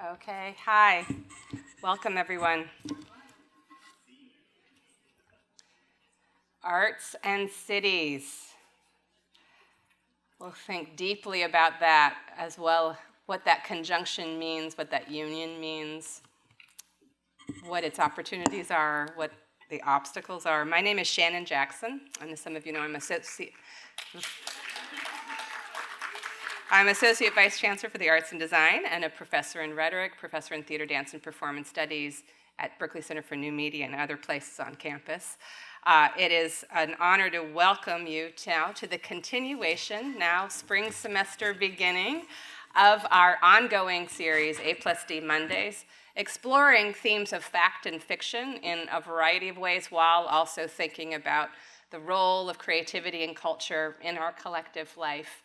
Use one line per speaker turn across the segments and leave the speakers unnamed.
Okay, hi. Welcome, everyone. Arts and cities. We'll think deeply about that as well, what that conjunction means, what that union means, what its opportunities are, what the obstacles are. My name is Shannon Jackson, and as some of you know, I'm Associate Vice Chancellor for the Arts and Design and a professor in rhetoric, professor in theater, dance, and performance studies at Berkeley Center for New Media and other places on campus. It is an honor to welcome you now to the continuation, now spring semester beginning, of our ongoing series, A+D Mondays, exploring themes of fact and fiction in a variety of ways while also thinking about the role of creativity and culture in our collective life.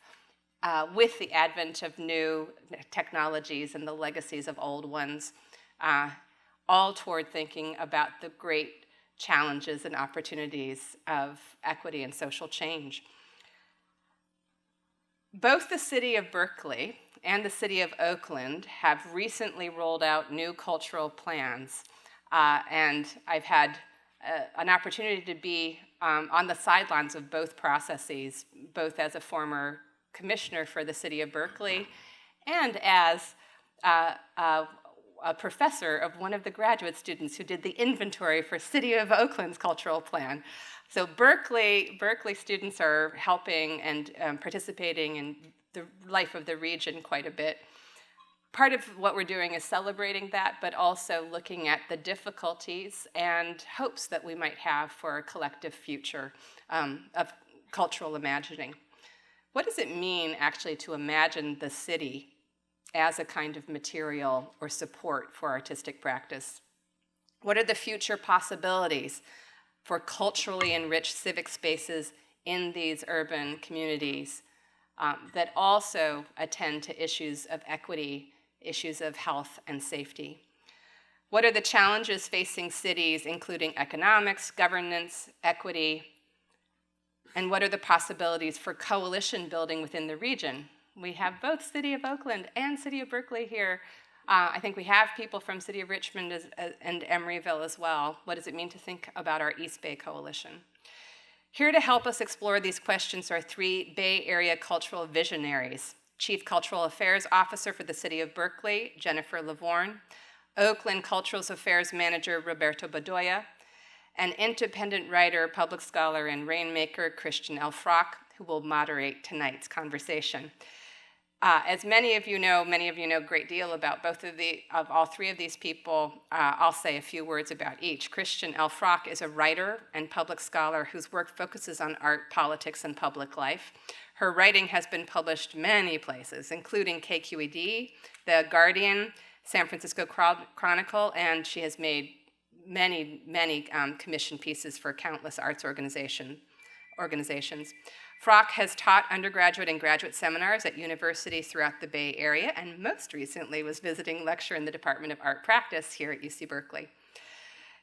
With the advent of new technologies and the legacies of old ones, all toward thinking about the great challenges and opportunities of equity and social change. Both the City of Berkeley and the City of Oakland have recently rolled out new cultural plans, and I've had an opportunity to be on the sidelines of both processes, both as a former commissioner for the City of Berkeley and as a professor of one of the graduate students who did the inventory for City of Oakland's cultural plan. So Berkeley students are helping and participating in the life of the region quite a bit. Part of what we're doing is celebrating that, but also looking at the difficulties and hopes that we might have for a collective future of cultural imagining. What does it mean, actually, to imagine the city as a kind of material or support for artistic practice? What are the future possibilities for culturally enriched civic spaces in these urban communities that also attend to issues of equity, issues of health and safety? What are the challenges facing cities, including economics, governance, equity? And what are the possibilities for coalition building within the region? We have both City of Oakland and City of Berkeley here. I think we have people from City of Richmond and Emeryville as well. What does it mean to think about our East Bay coalition? Here to help us explore these questions are three Bay Area cultural visionaries: Chief Cultural Affairs Officer for the City of Berkeley, Jennifer Lovvorn; Oakland Cultural Affairs Manager, Roberto Bedoya; an independent writer, public scholar, and rainmaker, Christian Frock, who will moderate tonight's conversation. As many of you know a great deal about all three of these people. I'll say a few words about each. Christian Frock is a writer and public scholar whose work focuses on art, politics, and public life. Her writing has been published many places, including KQED, The Guardian, San Francisco Chronicle, and she has made many commissioned pieces for countless arts organizations. Frock has taught undergraduate and graduate seminars at universities throughout the Bay Area, and most recently was visiting lecturer in the Department of Art Practice here at UC Berkeley.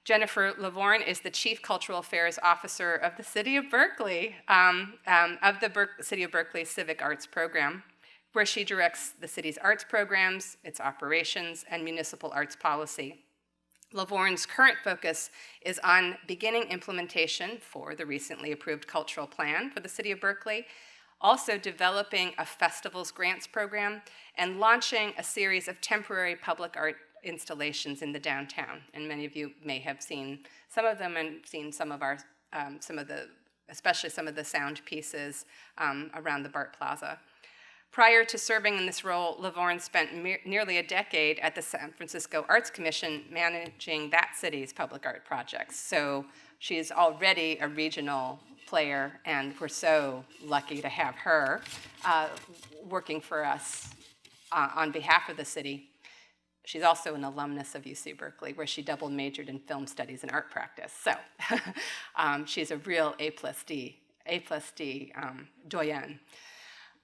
Jennifer Lovvorn is the Chief Cultural Affairs Officer of the City of Berkeley, City of Berkeley Civic Arts Program, where she directs the city's arts programs, its operations, and municipal arts policy. Lovvorn's current focus is on beginning implementation for the recently approved cultural plan for the City of Berkeley, also developing a festivals grants program, and launching a series of temporary public art installations in the downtown. And many of you may have seen some of them and seen especially some of the sound pieces around the BART Plaza. Prior to serving in this role, Lovvorn spent nearly a decade at the San Francisco Arts Commission managing that city's public art projects. So she's already a regional player, and we're so lucky to have her working for us on behalf of the city. She's also an alumnus of UC Berkeley, where she double majored in film studies and art practice. So she's a real A+D doyenne.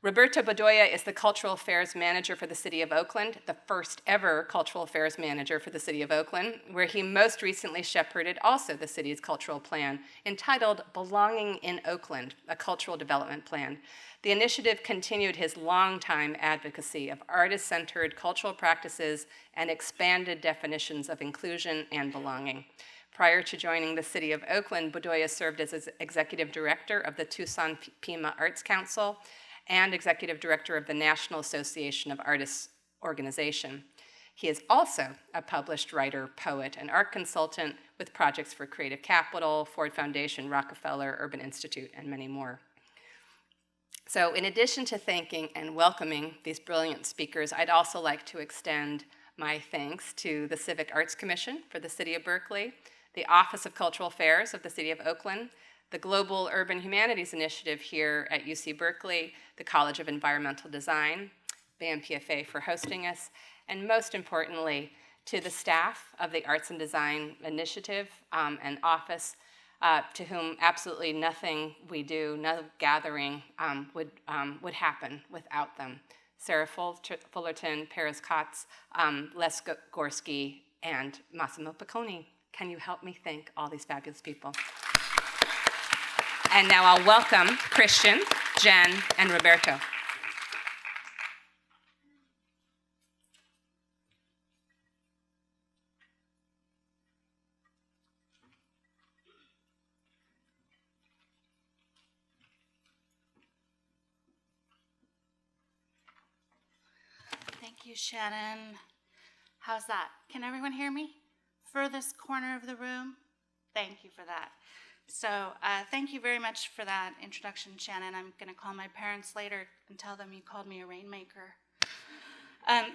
Roberto Bedoya is the Cultural Affairs Manager for the City of Oakland, the first ever Cultural Affairs Manager for the City of Oakland, where he most recently shepherded also the city's cultural plan, entitled Belonging in Oakland, a Cultural Development Plan. The initiative continued his longtime advocacy of artist-centered cultural practices and expanded definitions of inclusion and belonging. Prior to joining the City of Oakland, Bedoya served as Executive Director of the Tucson Pima Arts Council and Executive Director of the National Association of Artists organization. He is also a published writer, poet, and art consultant with projects for Creative Capital, Ford Foundation, Rockefeller, Urban Institute, and many more. So in addition to thanking and welcoming these brilliant speakers, I'd also like to extend my thanks to the Civic Arts Commission for the City of Berkeley, the Office of Cultural Affairs of the City of Oakland, the Global Urban Humanities Initiative here at UC Berkeley, the College of Environmental Design, BAMPFA for hosting us, and most importantly, to the staff of the Arts and Design Initiative and Office, to whom absolutely nothing we do, no gathering would happen without them. Sarah Fullerton, Paris Kotz, Les Gorski, and Massimo Picconi. Can you help me thank all these fabulous people? And now I'll welcome Christian, Jen, and Roberto.
Thank you, Shannon. How's that? Can everyone hear me? Furthest corner of the room? Thank you for that. So thank you very much for that introduction, Shannon. I'm going to call my parents later and tell them you called me a rainmaker.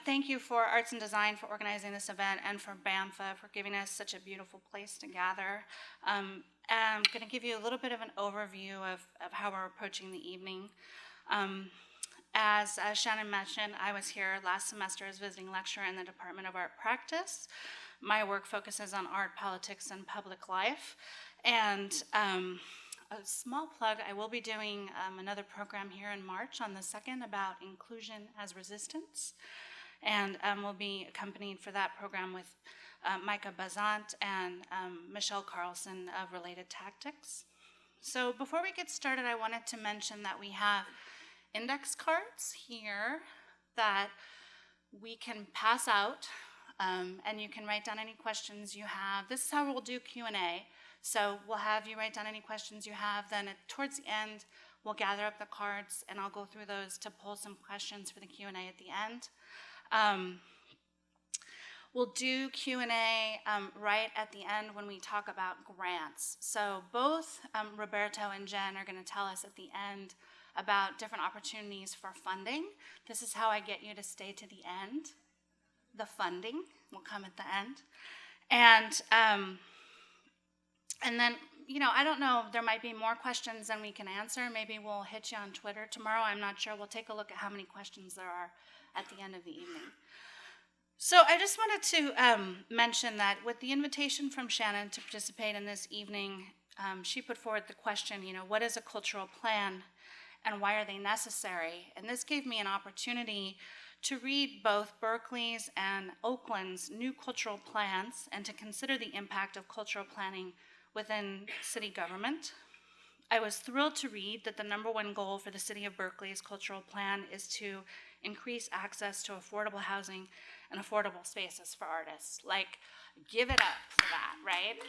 Thank you for Arts and Design for organizing this event and for BAMFA for giving us such a beautiful place to gather. I'm going to give you a little bit of an overview of how we're approaching the evening. As Shannon mentioned, I was here last semester as visiting lecturer in the Department of Art Practice. My work focuses on art, politics, and public life. And a small plug, I will be doing another program here in March on the 2nd about inclusion as resistance. And we'll be accompanied for that program with Micah Bazant and Michelle Carlson of Related Tactics. So before we get started, I wanted to mention that we have index cards here that we can pass out, and you can write down any questions you have. This is how we'll do Q&A. So we'll have you write down any questions you have, then towards the end, we'll gather up the cards, and I'll go through those to pull some questions for the Q&A at the end. We'll do Q&A right at the end when we talk about grants. So both Roberto and Jen are going to tell us at the end about different opportunities for funding. This is how I get you to stay to the end. The funding will come at the end. And then, you know, I don't know, there might be more questions than we can answer. Maybe we'll hit you on Twitter tomorrow. I'm not sure. We'll take a look at how many questions there are at the end of the evening. So I just wanted to mention that with the invitation from Shannon to participate in this evening, she put forward the question, you know, what is a cultural plan and why are they necessary? And this gave me an opportunity to read both Berkeley's and Oakland's new cultural plans and to consider the impact of cultural planning within city government. I was thrilled to read that the #1 goal for the City of Berkeley's cultural plan is to increase access to affordable housing and affordable spaces for artists. Like, give it up for that, right?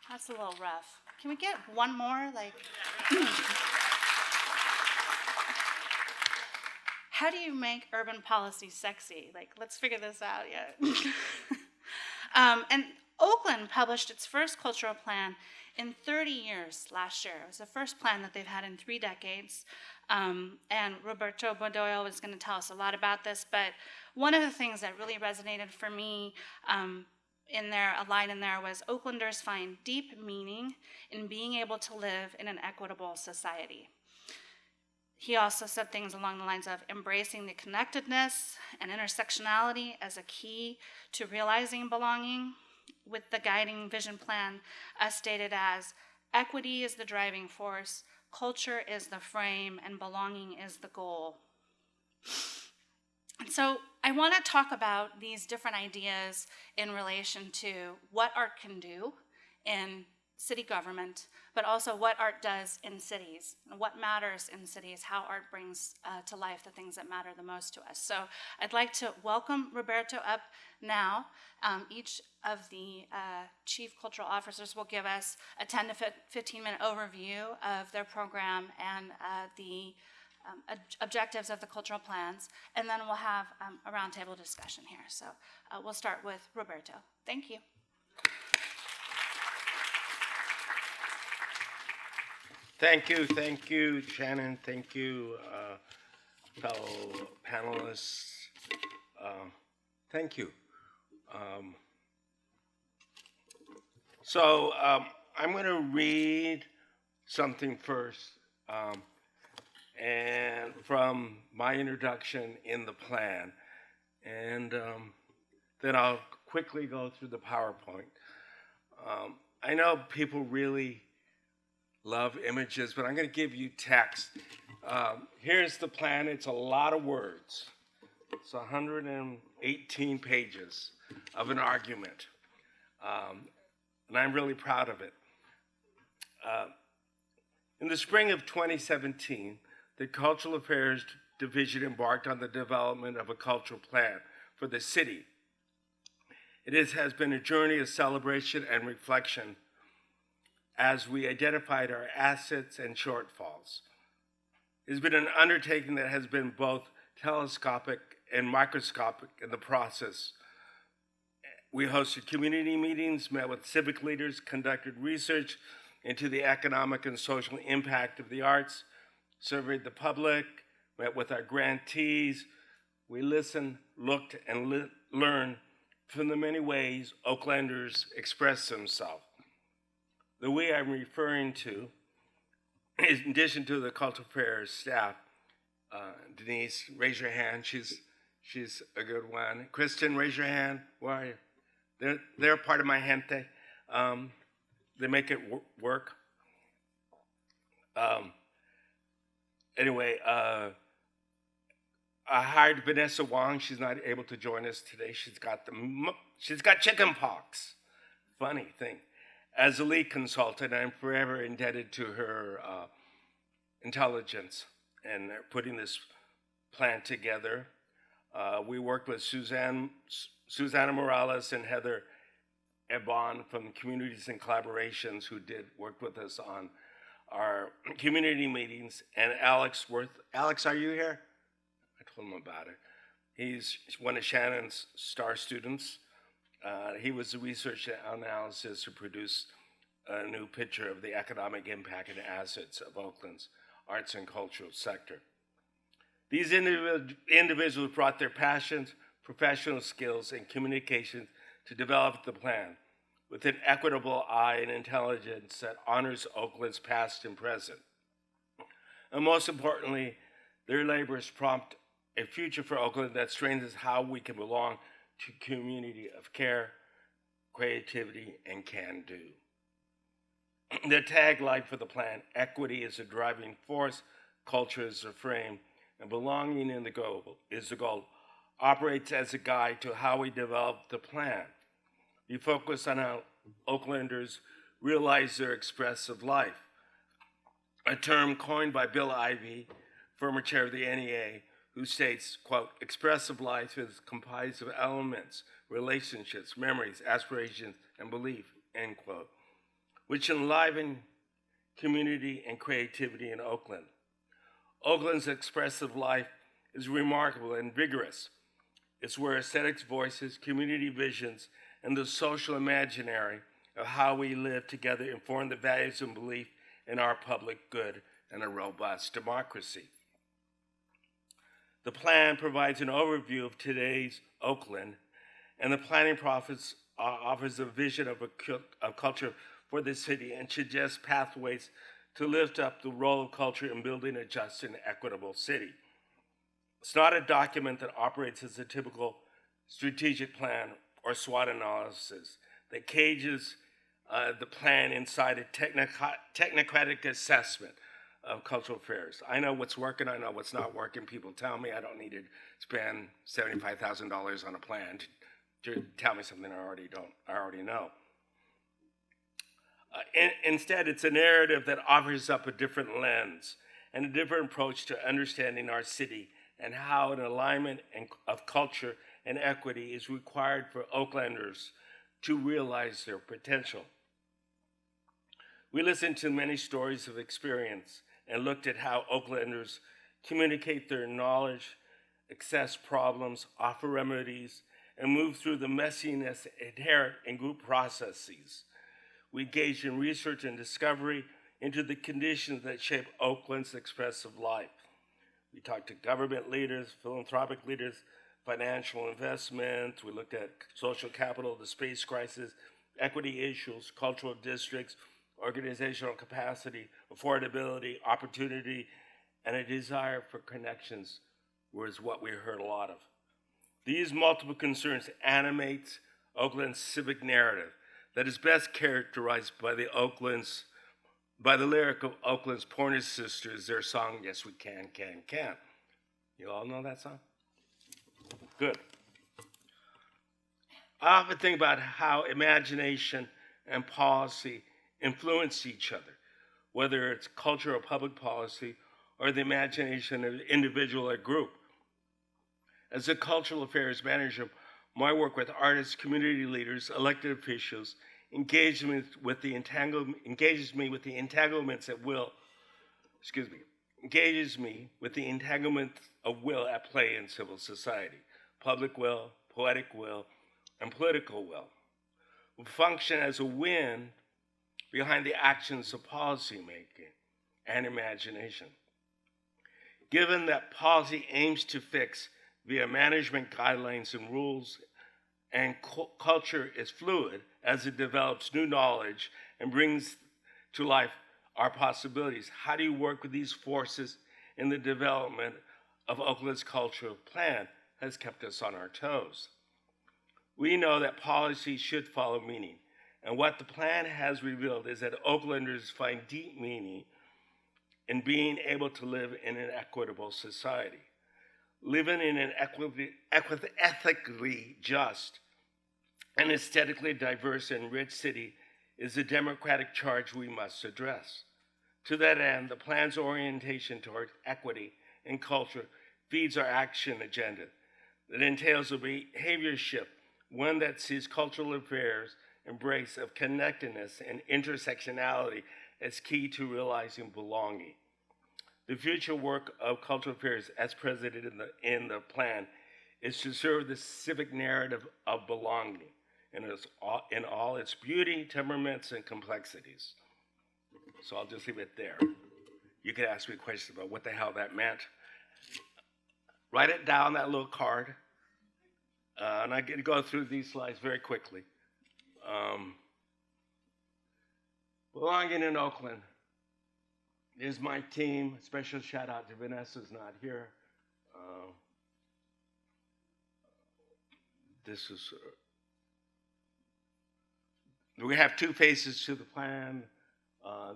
That's a little rough. Can we get one more? Like, how do you make urban policy sexy? Like, let's figure this out yet. And Oakland published its first cultural plan in 30 years last year. It was the first plan that they've had in 3 decades. And Roberto Bedoya was going to tell us a lot about this, but one of the things that really resonated for me in there, a line in there was, Oaklanders find deep meaning in being able to live in an equitable society. He also said things along the lines of embracing the connectedness and intersectionality as a key to realizing belonging, with the guiding vision plan stated as, equity is the driving force, culture is the frame and belonging is the goal. And so I want to talk about these different ideas in relation to what art can do in city government, but also what art does in cities, and what matters in cities, how art brings to life the things that matter the most to us. So I'd like to welcome Roberto up now. Each of the chief cultural officers will give us a 10 to 15-minute overview of their program and the objectives of the cultural plans, and then we'll have a roundtable discussion here. So we'll start with Roberto. Thank you.
Thank you, Shannon. Thank you, fellow panelists. Thank you. I'm going to read something first, and from my introduction in the plan, and then I'll quickly go through the PowerPoint. I know people really love images, but I'm going to give you text. Here's the plan. It's a lot of words. It's 118 pages of an argument, and I'm really proud of it. In the spring of 2017, the Cultural Affairs Division embarked on the development of a cultural plan for the city. It has been a journey of celebration and reflection as we identified our assets and shortfalls. It's been an undertaking that has been both telescopic and microscopic in the process. We hosted community meetings, met with civic leaders, conducted research into the economic and social impact of the arts, surveyed the public, met with our grantees. We listened, looked, and learned from the many ways Oaklanders express themselves. The we I'm referring to, in addition to the Cultural Affairs staff, Denise, raise your hand. She's a good one. Kristen, raise your hand. Where are you? They're part of my gente. They make it work. Anyway, I hired Vanessa Wong. She's not able to join us today. She's got chicken pox. Funny thing. As a lead consultant, I'm forever indebted to her intelligence in putting this plan together. We worked with Susanna Morales and Heather Ebon from Communities and Collaborations, who work with us on our community meetings, and Alex Worth. Alex, are you here? I told him about it. He's one of Shannon's star students. He was the research analysis who produced a new picture of the economic impact and assets of Oakland's arts and cultural sector. These individuals brought their passions, professional skills, and communications to develop the plan with an equitable eye and intelligence that honors Oakland's past and present. And most importantly, their labors prompt a future for Oakland that strengthens how we can belong to a community of care, creativity, and can-do. The tagline for the plan, equity is a driving force, culture is the frame, and belonging in the goal is the goal, operates as a guide to how we develop the plan. We focus on how Oaklanders realize their expressive life, a term coined by Bill Ivey, former chair of the NEA, who states, quote, expressive life is comprised of elements, relationships, memories, aspirations, and belief, end quote, which enliven community and creativity in Oakland. Oakland's expressive life is remarkable and vigorous. It's where aesthetics, voices, community visions, and the social imaginary of how we live together inform the values and belief in our public good and a robust democracy. The plan provides an overview of today's Oakland, and the planning process offers a vision of culture for the city and suggests pathways to lift up the role of culture in building a just and equitable city. It's not a document that operates as a typical strategic plan or SWOT analysis that cages the plan inside a technocratic assessment of cultural affairs. I know what's working, I know what's not working. People tell me I don't need to spend $75,000 on a plan to tell me something I already know. Instead, it's a narrative that offers up a different lens and a different approach to understanding our city and how an alignment of culture and equity is required for Oaklanders to realize their potential. We listened to many stories of experience and looked at how Oaklanders communicate their knowledge, access problems, offer remedies, and move through the messiness inherent in group processes. We engaged in research and discovery into the conditions that shape Oakland's expressive life. We talked to government leaders, philanthropic leaders, financial investment. We looked at social capital, the space crisis, equity issues, cultural districts, organizational capacity, affordability, opportunity, and a desire for connections was what we heard a lot of. These multiple concerns animate Oakland's civic narrative that is best characterized by the lyric of Oakland's Pointer Sisters, their song, Yes We Can, Can, Can. You all know that song? Good. I often think about how imagination and policy influence each other, whether it's culture or public policy or the imagination of an individual or group. As a cultural affairs manager, my work with artists, community leaders, elected officials engages me with the entanglements of will at play in civil society, public will, poetic will, and political will function as a wind behind the actions of policymaking and imagination. Given that policy aims to fix via management guidelines and rules, and culture is fluid as it develops new knowledge and brings to life our possibilities, how do you work with these forces in the development of Oakland's cultural plan has kept us on our toes? We know that policy should follow meaning, and what the plan has revealed is that Oaklanders find deep meaning in being able to live in an equitable society. Living in an ethically just and aesthetically diverse and rich city is a democratic charge we must address. To that end, the plan's orientation towards equity and culture feeds our action agenda that entails a behavior shift, one that sees cultural affairs embrace of connectedness and intersectionality as key to realizing belonging. The future work of cultural affairs, as presented in the plan, is to serve the civic narrative of belonging in all its beauty, temperaments, and complexities. So I'll just leave it there. You can ask me questions about what the hell that meant. Write it down, that little card. And I'm going to go through these slides very quickly. Belonging in Oakland. Here's my team. Special shout out to Vanessa's not here. We have two phases to the plan.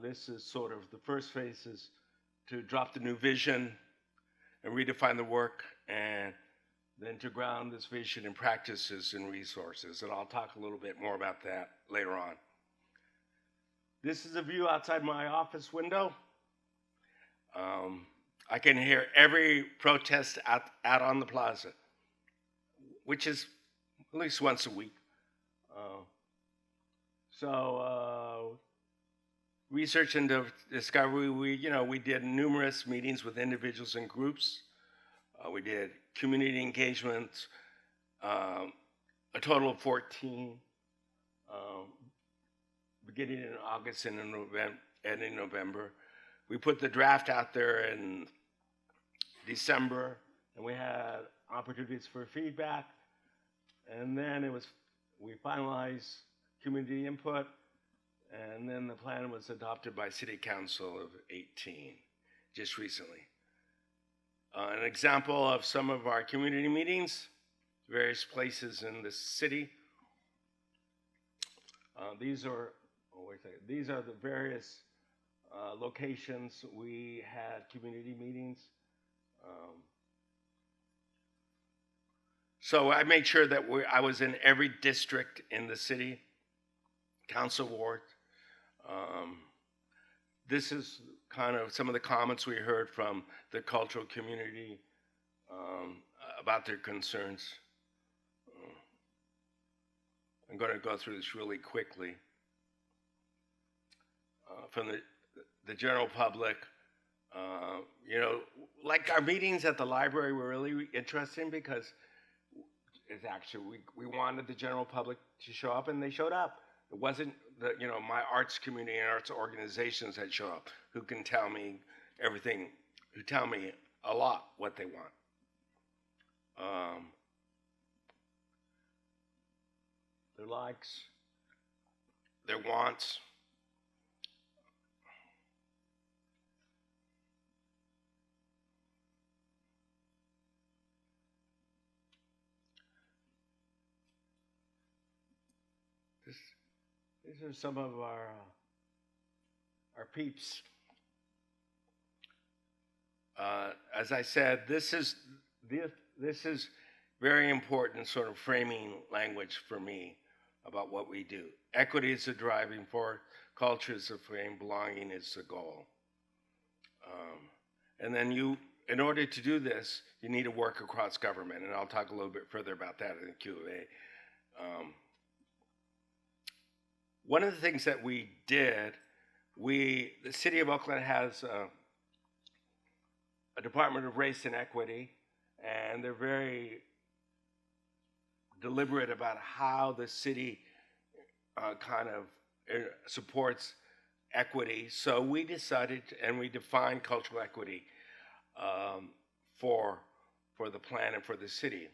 This is sort of the first phase is to drop the new vision and redefine the work, and then to ground this vision in practices and resources. And I'll talk a little bit more about that later on. This is a view outside my office window. I can hear every protest out on the plaza, which is at least once a week. Research and discovery, we did numerous meetings with individuals and groups. We did community engagements, a total of 14, beginning in August and in November. We put the draft out there in December, and we had opportunities for feedback. And then we finalized community input, and then the plan was adopted by City Council of 18, just recently. An example of some of our community meetings, various places in the city. These are the various locations. We had community meetings. So I made sure that I was in every district in the city, council ward. This is kind of some of the comments we heard from the cultural community about their concerns. I'm going to go through this really quickly. From the general public, like our meetings at the library were really interesting because it's actually, we wanted the general public to show up, and they showed up. It wasn't my arts community and arts organizations that show up who can tell me everything, who tell me a lot what they want. Their likes, their wants. These are some of our peeps. As I said, this is very important sort of framing language for me about what we do. Equity is the driving force, culture is the frame, belonging is the goal. And then in order to do this, you need to work across government, and I'll talk a little bit further about that in the Q&A. One of the things that we did, the City of Oakland has a Department of Race and Equity, and they're very deliberate about how the city supports equity. So we decided, and we defined cultural equity for the plan and for the city.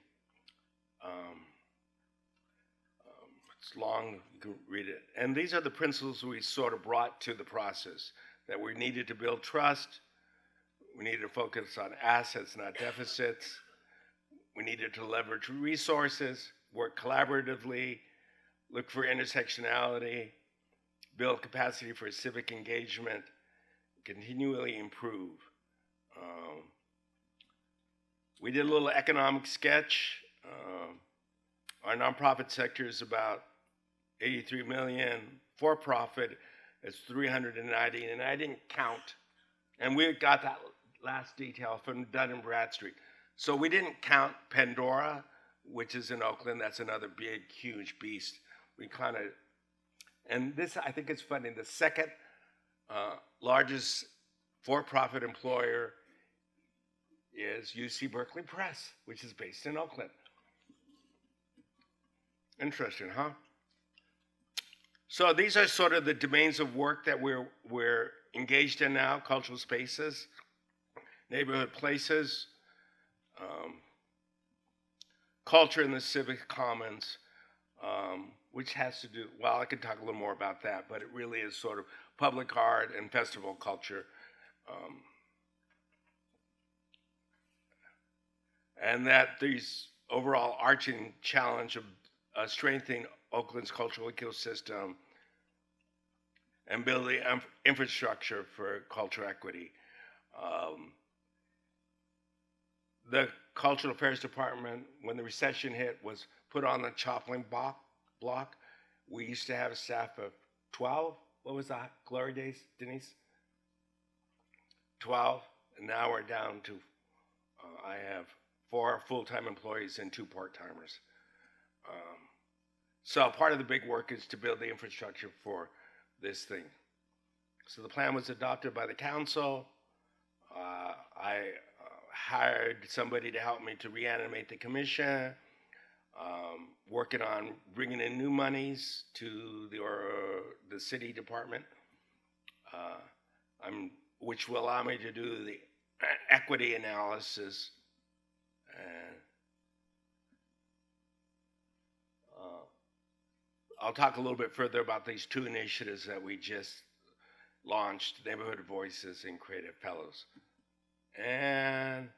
It's long, you can read it. And these are the principles we sort of brought to the process, that we needed to build trust, we needed to focus on assets, not deficits, we needed to leverage resources, work collaboratively, look for intersectionality, build capacity for civic engagement, continually improve. We did a little economic sketch. Our nonprofit sector is about 83 million. For profit is 390, and I didn't count. And we got that last detail from Dun & Bradstreet. So we didn't count Pandora, which is in Oakland. That's another big, huge beast. And this, I think it's funny, the second largest for-profit employer is UC Berkeley Press, which is based in Oakland. Interesting, huh? So these are sort of the domains of work that we're engaged in now: cultural spaces, neighborhood places, culture in the civic commons, which has to do, well, I could talk a little more about that, but it really is sort of public art and festival culture. And that these overall arching challenge of strengthening Oakland's cultural ecosystem and building infrastructure for cultural equity. The Cultural Affairs Department, when the recession hit, was put on the chopping block. We used to have a staff of 12. What was that, glory days, Denise? 12, and now we're down to, I have 4 full-time employees and 2 part-timers. So part of the big work is to build the infrastructure for this thing. So the plan was adopted by the council. I hired somebody to help me to reanimate the commission, working on bringing in new monies to the city department, which will allow me to do the equity analysis. And I'll talk a little bit further about these 2 initiatives that we just launched: Neighborhood Voices and Creative Fellows. And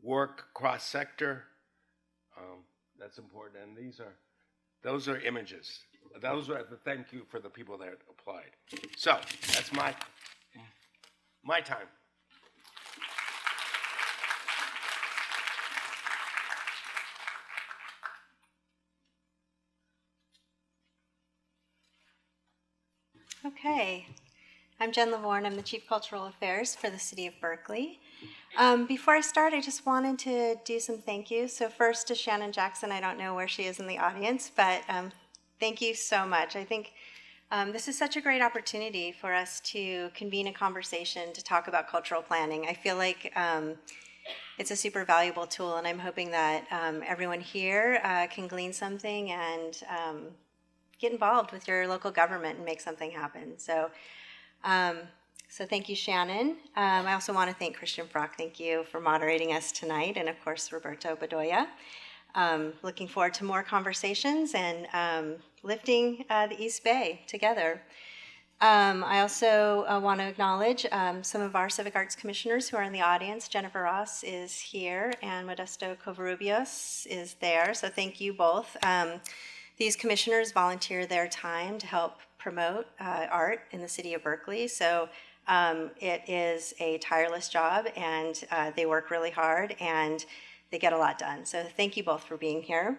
work cross-sector, that's important. And those are images. Those are the thank you for the people that applied. So that's my My time.
Okay, I'm Jen Lovvorn. I'm the Chief Cultural Affairs for the City of Berkeley. Before I start, I just wanted to do some thank yous. So first to Shannon Jackson, I don't know where she is in the audience, but thank you so much. I think this is such a great opportunity for us to convene a conversation to talk about cultural planning. I feel like it's a super valuable tool, and I'm hoping that everyone here can glean something and get involved with your local government and make something happen. So thank you, Shannon. I also want to thank Christian Frock. Thank you for moderating us tonight, and of course, Roberto Bedoya. Looking forward to more conversations and lifting the East Bay together. I also want to acknowledge some of our Civic Arts Commissioners who are in the audience. Jennifer Ross is here, and Modesto Covarrubias is there, so thank you both. These commissioners volunteer their time to help promote art in the city of Berkeley, so it is a tireless job, and they work really hard, and they get a lot done. So thank you both for being here.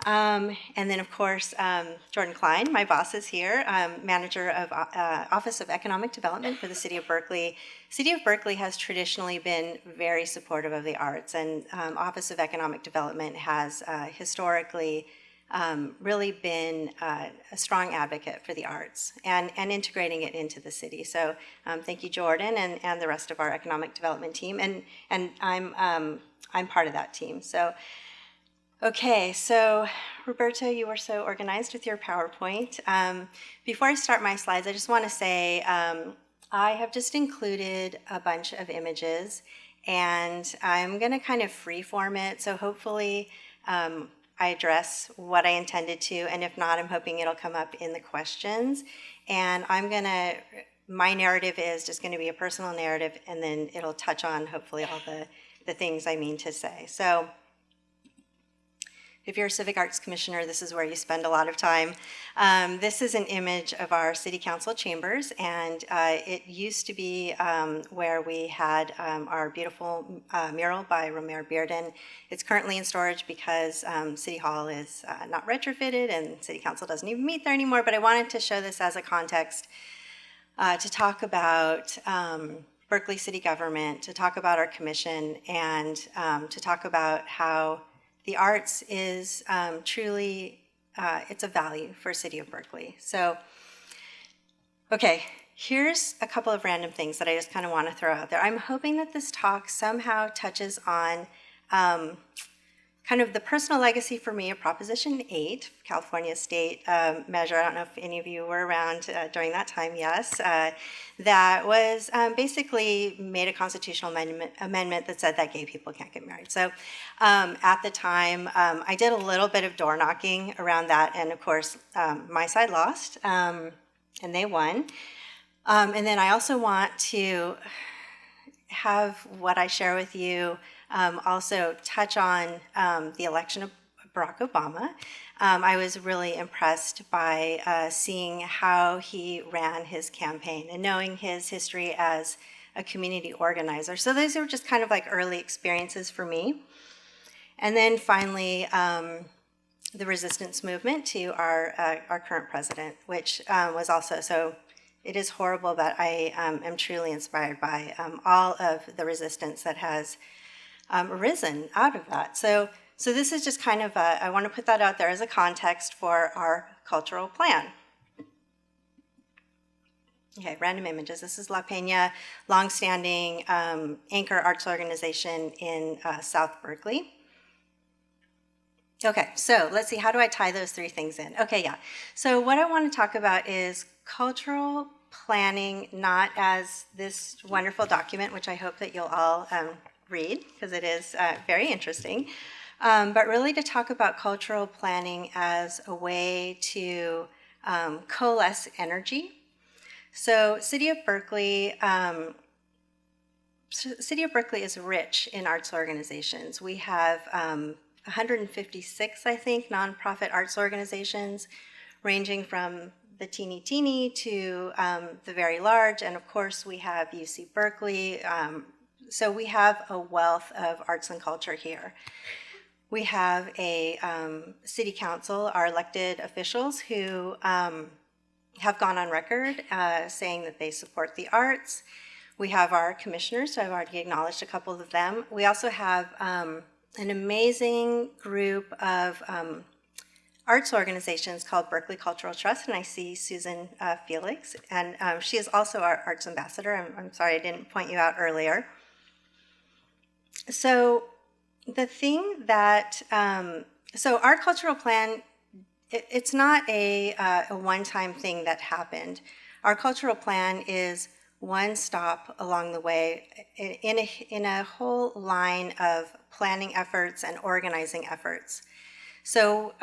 And then, of course, Jordan Klein, my boss, is here, manager of Office of Economic Development for the City of Berkeley. City of Berkeley has traditionally been very supportive of the arts, and Office of Economic Development has historically really been a strong advocate for the arts and integrating it into the city. So thank you, Jordan, and the rest of our economic development team, and I'm part of that team. So. Okay, so Roberto, you were so organized with your PowerPoint. Before I start my slides, I just want to say I have just included a bunch of images, and I'm going to kind of freeform it, so hopefully I address what I intended to, and if not, I'm hoping it'll come up in the questions. And my narrative is just going to be a personal narrative, and then it'll touch on hopefully all the things I mean to say. So. If you're a Civic Arts Commissioner, this is where you spend a lot of time. This is an image of our City Council chambers, and it used to be where we had our beautiful mural by Romare Bearden. It's currently in storage because City Hall is not retrofitted and City Council doesn't even meet there anymore, but I wanted to show this as a context to talk about Berkeley City Government, to talk about our commission, and to talk about how the arts is truly, it's a value for City of Berkeley. So, okay, here's a couple of random things that I just kind of want to throw out there. I'm hoping that this talk somehow touches on kind of the personal legacy for me of Proposition 8, California state measure. I don't know if any of you were around during that time, yes. That was basically made a constitutional amendment that said that gay people can't get married. So at the time, I did a little bit of door knocking around that, and of course, my side lost, and they won. And then I also want to have what I share with you also touch on the election of Barack Obama. I was really impressed by seeing how he ran his campaign and knowing his history as a community organizer. So those were just kind of like early experiences for me. And then finally, the resistance movement to our current president, which was also, so it is horrible, but I am truly inspired by all of the resistance that has arisen out of that. So this is just kind of I want to put that out there as a context for our cultural plan. Okay, random images. This is La Peña, longstanding anchor arts organization in South Berkeley. Okay, so let's see, how do I tie those three things in? Okay, yeah. So what I want to talk about is cultural planning, not as this wonderful document, which I hope that you'll all read, because it is very interesting, but really to talk about cultural planning as a way to coalesce energy. So City of Berkeley is rich in arts organizations. We have 156, I think, nonprofit arts organizations, ranging from the teeny to the very large, and of course we have UC Berkeley. So we have a wealth of arts and culture here. We have a city council, our elected officials, who have gone on record saying that they support the arts. We have our commissioners, so I've already acknowledged a couple of them. We also have an amazing group of arts organizations called Berkeley Cultural Trust, and I see Susan Felix, and she is also our arts ambassador. I'm sorry I didn't point you out earlier. So the thing that, so our cultural plan, it's not a one-time thing that happened. Our cultural plan is one stop along the way in a whole line of planning efforts and organizing efforts. So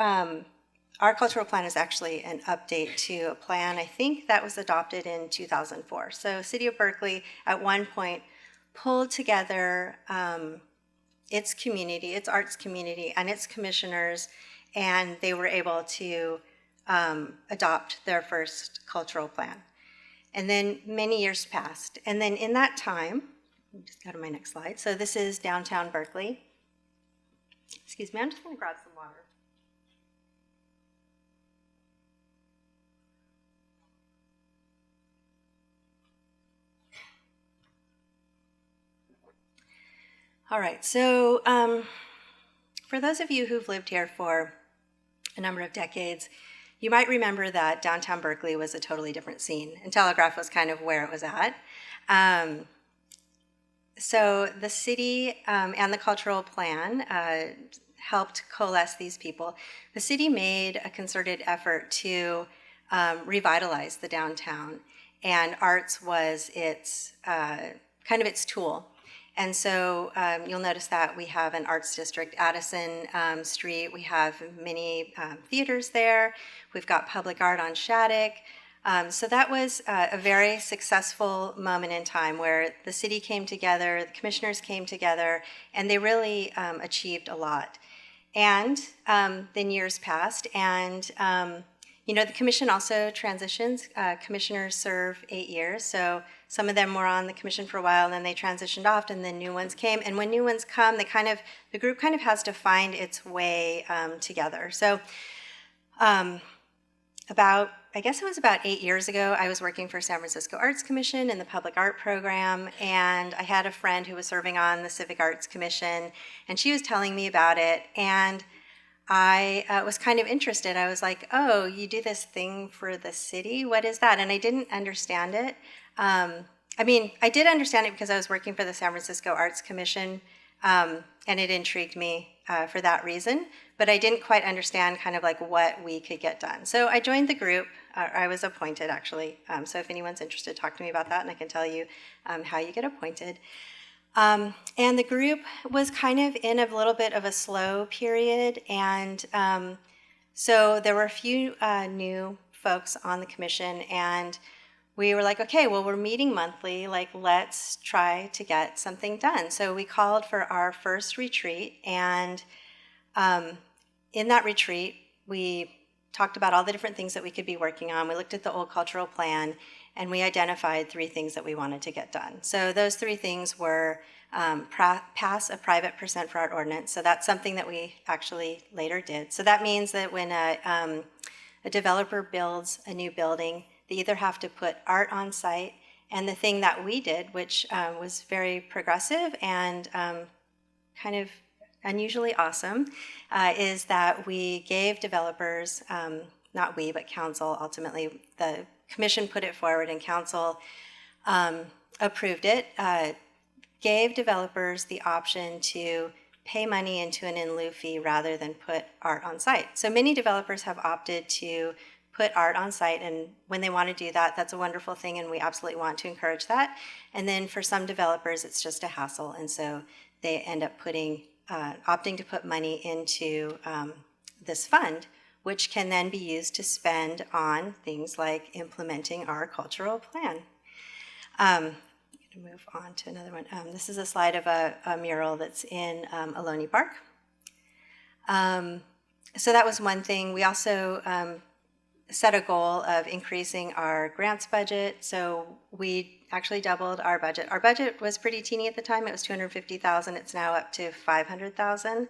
our cultural plan is actually an update to a plan, I think, that was adopted in 2004. So City of Berkeley at one point pulled together its community, its arts community, and its commissioners, and they were able to adopt their first cultural plan. And then many years passed. And then in that time, let me just go to my next slide. So this is downtown Berkeley. Excuse me, I'm just gonna grab some water. All right, so for those of you who've lived here for a number of decades, you might remember that downtown Berkeley was a totally different scene, and Telegraph was kind of where it was at. So the city and the cultural plan helped coalesce these people. The city made a concerted effort to revitalize the downtown, and arts was its kind of its tool. And so you'll notice that we have an arts district, Addison Street. We have many theaters there. We've got public art on Shattuck. So that was a very successful moment in time where the city came together, the commissioners came together, and they really achieved a lot. And then years passed, and you know, the commission also transitions. Commissioners serve 8 years, so some of them were on the commission for a while, and then they transitioned off, and then new ones came. And when new ones come, the group kind of has to find its way together. So I guess it was about 8 years ago, I was working for San Francisco Arts Commission in the public art program, and I had a friend who was serving on the Civic Arts Commission, and she was telling me about it, and I was kind of interested. I was like, oh, you do this thing for the city? What is that? And I didn't understand it. I mean, I did understand it because I was working for the San Francisco Arts Commission, and it intrigued me for that reason, but I didn't quite understand kind of like what we could get done. So I joined the group. I was appointed, actually. So if anyone's interested, talk to me about that, and I can tell you how you get appointed. And the group was kind of in a little bit of a slow period, and so there were a few new folks on the commission, and we were like, okay, well, we're meeting monthly, like, let's try to get something done. So we called for our first retreat, and in that retreat, we talked about all the different things that we could be working on. We looked at the old cultural plan, and we identified 3 things that we wanted to get done. So those 3 things were pass a private percent for art ordinance. So that's something that we actually later did. So that means that when a developer builds a new building, they either have to put art on site, and the thing that we did, which was very progressive and kind of unusually awesome, is that we gave developers, not we, but council, ultimately, the commission put it forward and council approved it, gave developers the option to pay money into an in lieu fee rather than put art on site. So many developers have opted to put art on site, and when they want to do that, that's a wonderful thing, and we absolutely want to encourage that. And then for some developers, it's just a hassle, and so they end up opting to put money into this fund, which can then be used to spend on things like implementing our cultural plan. I'm going to move on to another one. This is a slide of a mural that's in Aloni Park. So that was one thing. We also set a goal of increasing our grants budget. So we actually doubled our budget. Our budget was pretty teeny at the time. It was $250,000. It's now up to $500,000,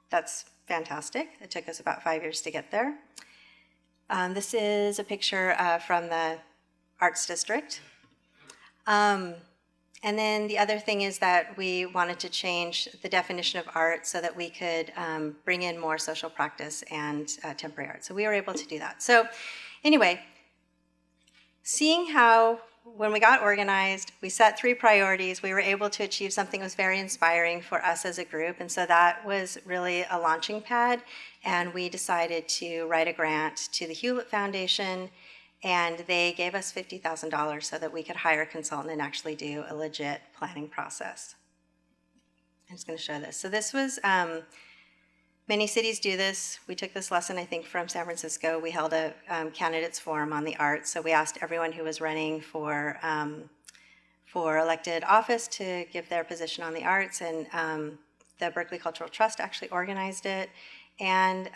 that's fantastic. It took us about 5 years to get there. This is a picture from the Arts District. And then the other thing is that we wanted to change the definition of art so that we could bring in more social practice and temporary art. So we were able to do that. So anyway, seeing how when we got organized, we set 3 priorities, we were able to achieve something that was very inspiring for us as a group. And so that was really a launching pad. And we decided to write a grant to the Hewlett Foundation, and they gave us $50,000 so that we could hire a consultant and actually do a legit planning process. I'm just going to show this. So this was, many cities do this. We took this lesson, I think, from San Francisco. We held a candidates forum on the arts. So we asked everyone who was running for elected office to give their position on the arts, and the Berkeley Cultural Trust actually organized it. And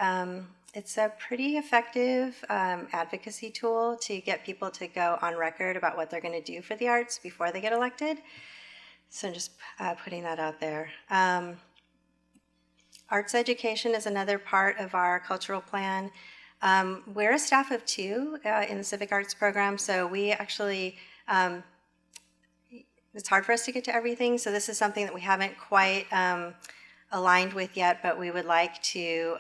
it's a pretty effective advocacy tool to get people to go on record about what they're going to do for the arts before they get elected. So I'm just putting that out there. Arts education is another part of our cultural plan. We're a staff of 2 in the Civic Arts program, so we actually, it's hard for us to get to everything, so this is something that we haven't quite aligned with yet, but we would like to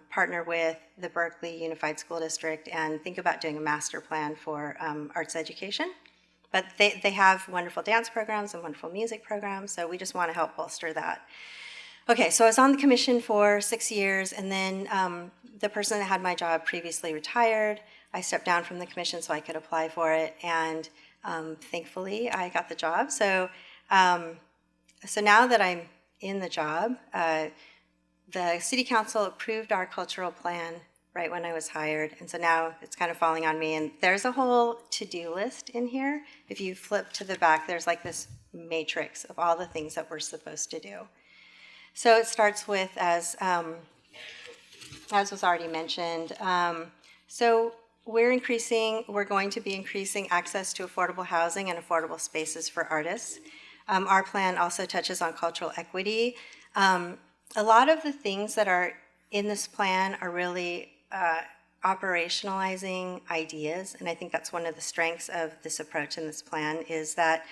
partner with the Berkeley Unified School District and think about doing a master plan for arts education. But they have wonderful dance programs and wonderful music programs, so we just want to help bolster that. Okay, so I was on the commission for 6 years, and then the person that had my job previously retired. I stepped down from the commission so I could apply for it, and thankfully I got the job. So now that I'm in the job, the city council approved our cultural plan right when I was hired, and so now it's kind of falling on me. And there's a whole to-do list in here. If you flip to the back, there's like this matrix of all the things that we're supposed to do. So it starts with, as was already mentioned, so we're going to be increasing access to affordable housing and affordable spaces for artists. Our plan also touches on cultural equity. A lot of the things that are in this plan are really operationalizing ideas, and I think that's one of the strengths of this approach in this plan is that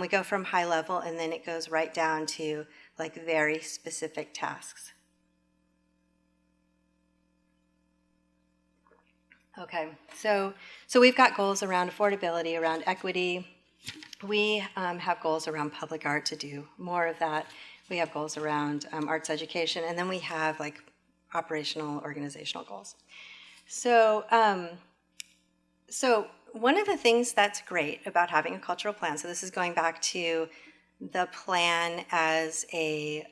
we go from high level and then it goes right down to like very specific tasks. Okay, so we've got goals around affordability, around equity. We have goals around public art to do more of that. We have goals around arts education, and then we have like operational organizational goals. So one of the things that's great about having a cultural plan, so this is going back to the plan as a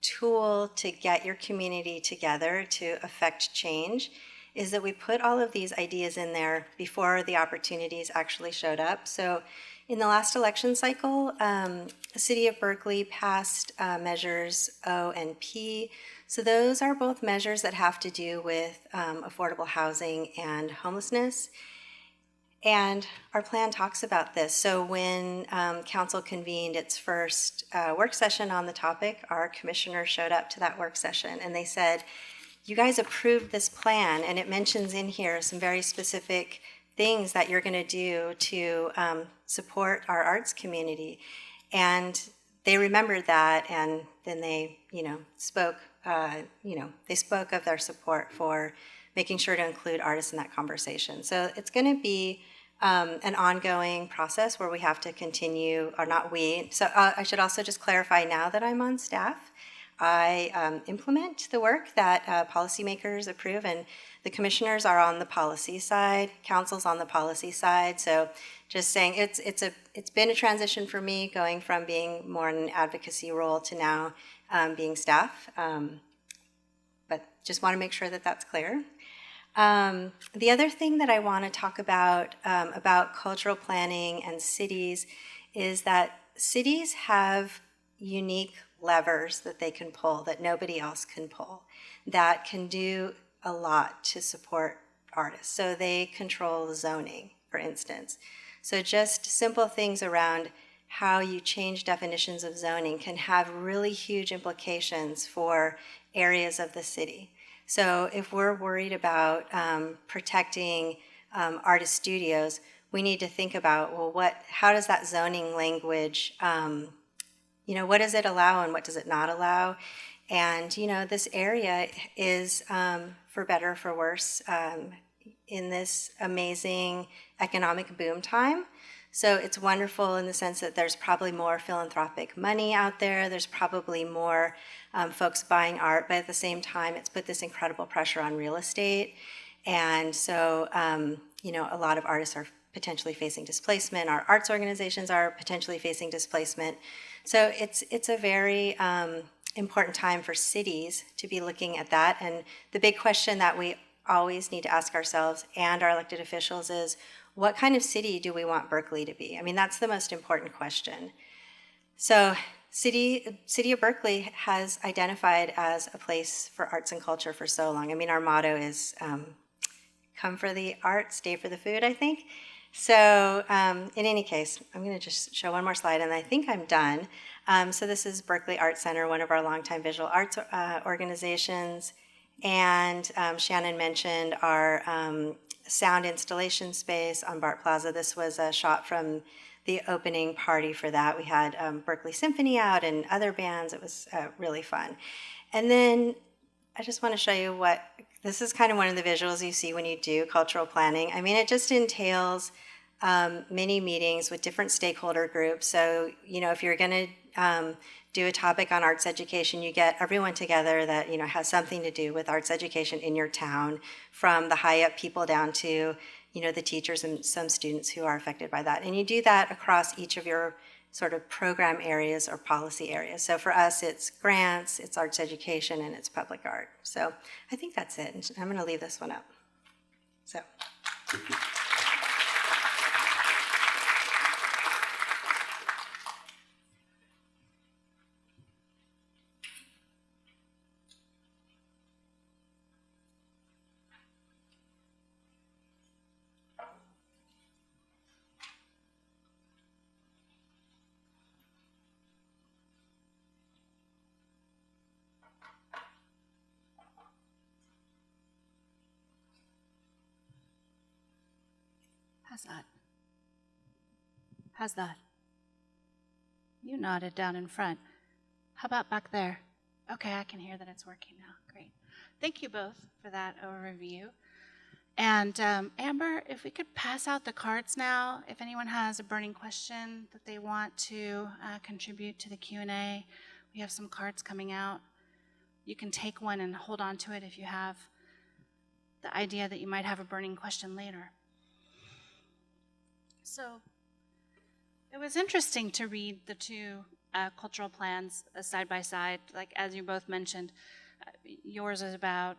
tool to get your community together to affect change, is that we put all of these ideas in there before the opportunities actually showed up. So in the last election cycle, the City of Berkeley passed measures O and P. So those are both measures that have to do with affordable housing and homelessness. And our plan talks about this. So when council convened its first work session on the topic, our commissioner showed up to that work session and they said, you guys approved this plan, and it mentions in here some very specific things that you're going to do to support our arts community. And they remembered that, and then they, spoke of their support for making sure to include artists in that conversation. So it's going to be an ongoing process where we have to continue, or not we. So I should also just clarify now that I'm on staff, I implement the work that policymakers approve, and the commissioners are on the policy side, council's on the policy side. So just saying it's been a transition for me going from being more in an advocacy role to now being staff. But just want to make sure that that's clear. The other thing that I want to talk about cultural planning and cities is that cities have unique levers that they can pull that nobody else can pull, that can do a lot to support artists. So they control the zoning, for instance. So just simple things around how you change definitions of zoning can have really huge implications for areas of the city. So if we're worried about protecting artist studios, we need to think about, well, how does that zoning language, what does it allow and what does it not allow? And, this area is, for better or for worse, in this amazing economic boom time. So it's wonderful in the sense that there's probably more philanthropic money out there. There's probably more folks buying art, but at the same time, it's put this incredible pressure on real estate. And so, a lot of artists are potentially facing displacement. Our arts organizations are potentially facing displacement. So it's a very important time for cities to be looking at that. And the big question that we always need to ask ourselves and our elected officials is, what kind of city do we want Berkeley to be? I mean, that's the most important question. So City of Berkeley has identified as a place for arts and culture for so long. I mean, our motto is come for the art, stay for the food, I think. So in any case, I'm going to just show one more slide, and I think I'm done. So this is Berkeley Art Center, one of our longtime visual arts organizations. And Shannon mentioned our sound installation space on Bart Plaza. This was a shot from the opening party for that. We had Berkeley Symphony out and other bands. It was really fun. And then I just want to show you this is kind of one of the visuals you see when you do cultural planning. I mean, it just entails many meetings with different stakeholder groups. So, if you're going to do a topic on arts education, you get everyone together that, has something to do with arts education in your town, from the high up people down to, the teachers and some students who are affected by that. And you do that across each of your sort of program areas or policy areas. So for us, it's grants, it's arts education, and it's public art. So I think that's it. I'm going to leave this one up. So.
How's that? You nodded down in front. How about back there? Okay, I can hear that it's working now. Great. Thank you both for that overview. And Amber, if we could pass out the cards now, if anyone has a burning question that they want to contribute to the Q&A, we have some cards coming out. You can take one and hold on to it if you have the idea that you might have a burning question later. So it was interesting to read the two cultural plans side by side. Like, as you both mentioned, yours is about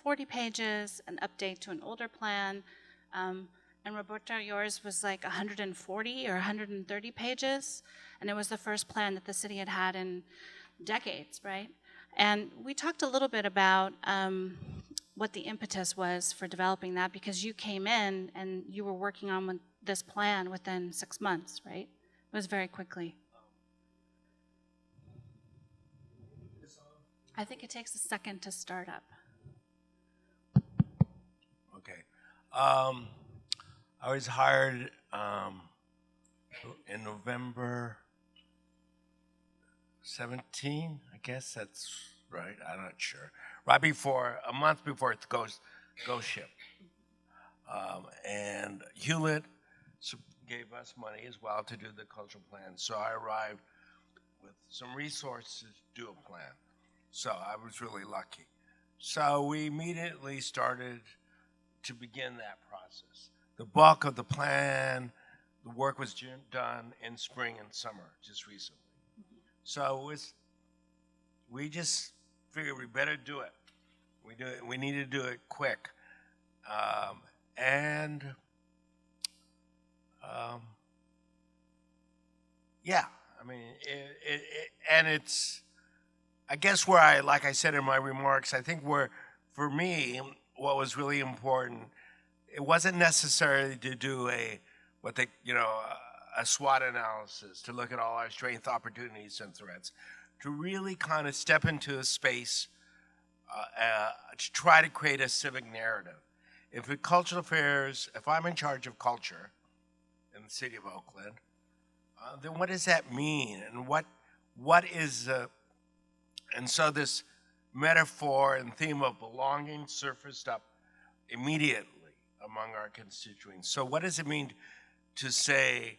40 pages, an update to an older plan, and Roberto, yours was like 140 or 130 pages, and it was the first plan that the city had had in decades, right? And we talked a little bit about what the impetus was for developing that, because you came in and you were working on this plan within 6 months, right? It was very quickly. I think it takes a second to start up.
Okay. I was hired in November 17, I guess that's right, I'm not sure. Right before, a month before it goes ship. And Hewlett gave us money as well to do the cultural plan. So I arrived with some resources to do a plan. So I was really lucky. So we immediately started to begin that process. The bulk of the plan, the work was done in spring and summer, just recently. So we just figured we better do it. We need to do it quick. Yeah, I mean, and it's, I guess like I said in my remarks, I think for me, what was really important, it wasn't necessary to do a SWOT analysis to look at all our strengths, opportunities, and threats, to really kind of step into a space to try to create a civic narrative. If at cultural affairs, if I'm in charge of culture in the City of Oakland, then what does that mean? And what is, and so this metaphor and theme of belonging surfaced up immediately among our constituents. So what does it mean to say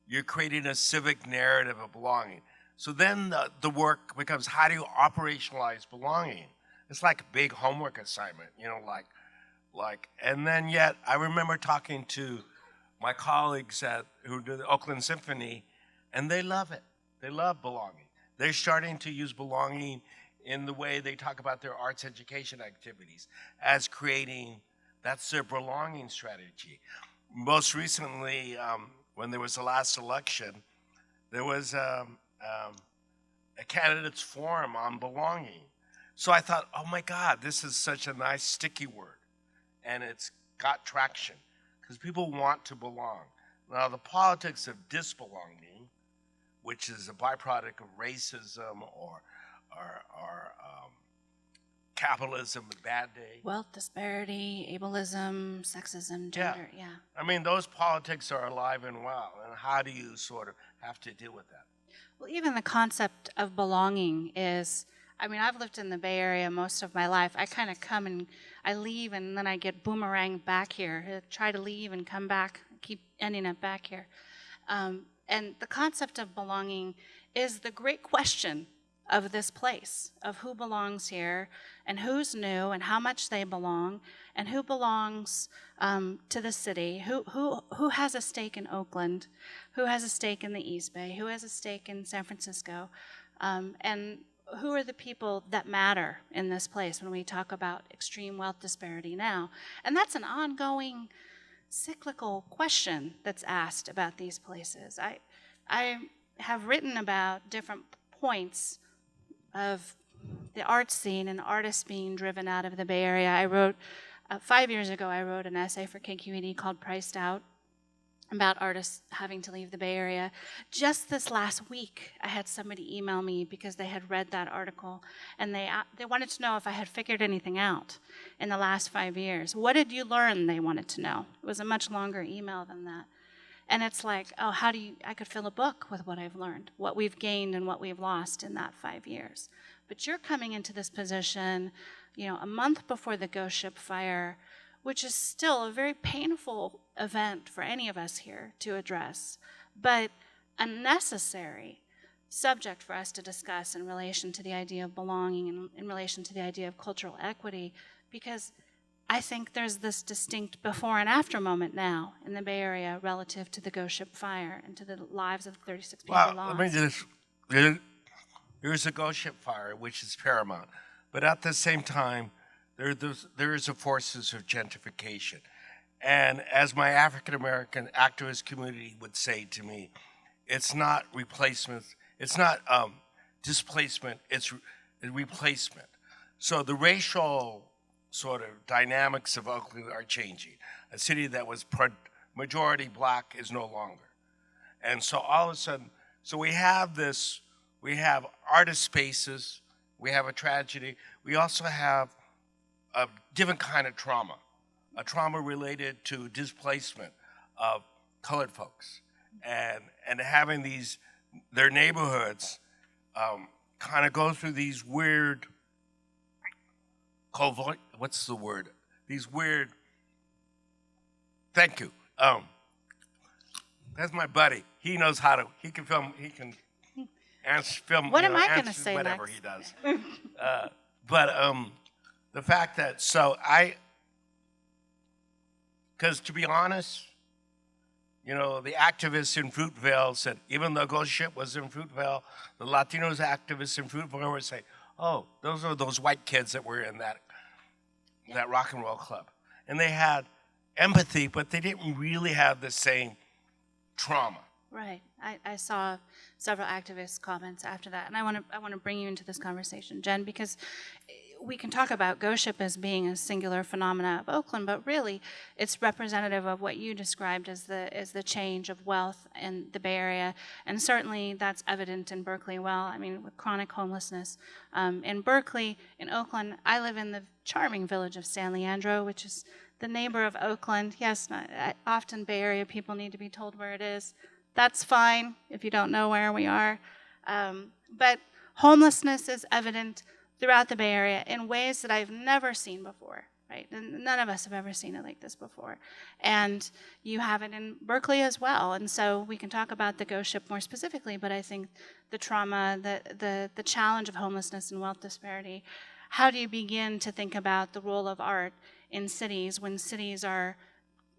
you're creating a civic narrative of belonging? So then the work becomes, how do you operationalize belonging? It's like a big homework assignment, and then yet I remember talking to my colleagues who do the Oakland Symphony, and they love it. They love belonging. They're starting to use belonging in the way they talk about their arts education activities as creating, that's their belonging strategy. Most recently, when there was the last election, there was a candidates forum on belonging. So I thought, oh my God, this is such a nice sticky word. And it's got traction because people want to belong. Now the politics of disbelonging, which is a byproduct of racism or capitalism, a bad day.
Wealth disparity, ableism, sexism, gender, yeah.
I mean, those politics are alive and well. And how do you sort of have to deal with that?
Well, even the concept of belonging is, I've lived in the Bay Area most of my life. I kind of come and I leave and then I get boomeranged back here. I try to leave and come back, keep ending up back here. And the concept of belonging is the great question of this place, of who belongs here and who's new and how much they belong and who belongs to the city, who has a stake in Oakland, who has a stake in the East Bay, who has a stake in San Francisco, and who are the people that matter in this place when we talk about extreme wealth disparity now. And that's an ongoing cyclical question that's asked about these places. I have written about different points of the art scene and artists being driven out of the Bay Area. I wrote, 5 years ago, I wrote an essay for KQED called Priced Out about artists having to leave the Bay Area. Just this last week, I had somebody email me because they had read that article and they wanted to know if I had figured anything out in the last 5 years. What did you learn, they wanted to know. It was a much longer email than that. And it's like, oh, I could fill a book with what I've learned, what we've gained and what we've lost in that 5 years. But you're coming into this position, a month before the Ghost Ship fire, which is still a very painful event for any of us here to address, but a necessary subject for us to discuss in relation to the idea of belonging and in relation to the idea of cultural equity, because I think there's this distinct before and after moment now in the Bay Area relative to the Ghost Ship fire and to the lives of 36 people lost.
Let me just, there's a Ghost Ship fire, which is paramount, but at the same time, there is a forces of gentrification. And as my African-American activist community would say to me, it's not replacement, it's not displacement, it's replacement. So the racial sort of dynamics of Oakland are changing. A city that was majority black is no longer. And so all of a sudden, so we have artist spaces, we have a tragedy, we also have a different kind of trauma, a trauma related to displacement of colored folks, and having their neighborhoods kind of go through these weird, what's the word? These weird, thank you. That's my buddy. He knows how to, he can film, film,
what am I going to say
whatever
next?
He does. But the fact that, because to be honest, the activists in Fruitvale said, even though Ghost Ship was in Fruitvale, the Latinos activists in Fruitvale would say, oh, those are those white kids that were in that rock and roll club. And they had empathy, but they didn't really have the same trauma.
Right. I saw several activist comments after that, and I want to bring you into this conversation, Jen, because we can talk about ghost ship as being a singular phenomena of Oakland, but really it's representative of what you described as the change of wealth in the Bay Area, and certainly that's evident in Berkeley. Well, I mean, with chronic homelessness in Berkeley, in Oakland, I live in the charming village of San Leandro, which is the neighbor of Oakland. Yes, often Bay Area people need to be told where it is. That's fine if you don't know where we are, but homelessness is evident throughout the Bay Area in ways that I've never seen before, right? And none of us have ever seen it like this before. And you have it in Berkeley as well. And so we can talk about the ghost ship more specifically, but I think the trauma, the challenge of homelessness and wealth disparity, how do you begin to think about the role of art in cities when cities are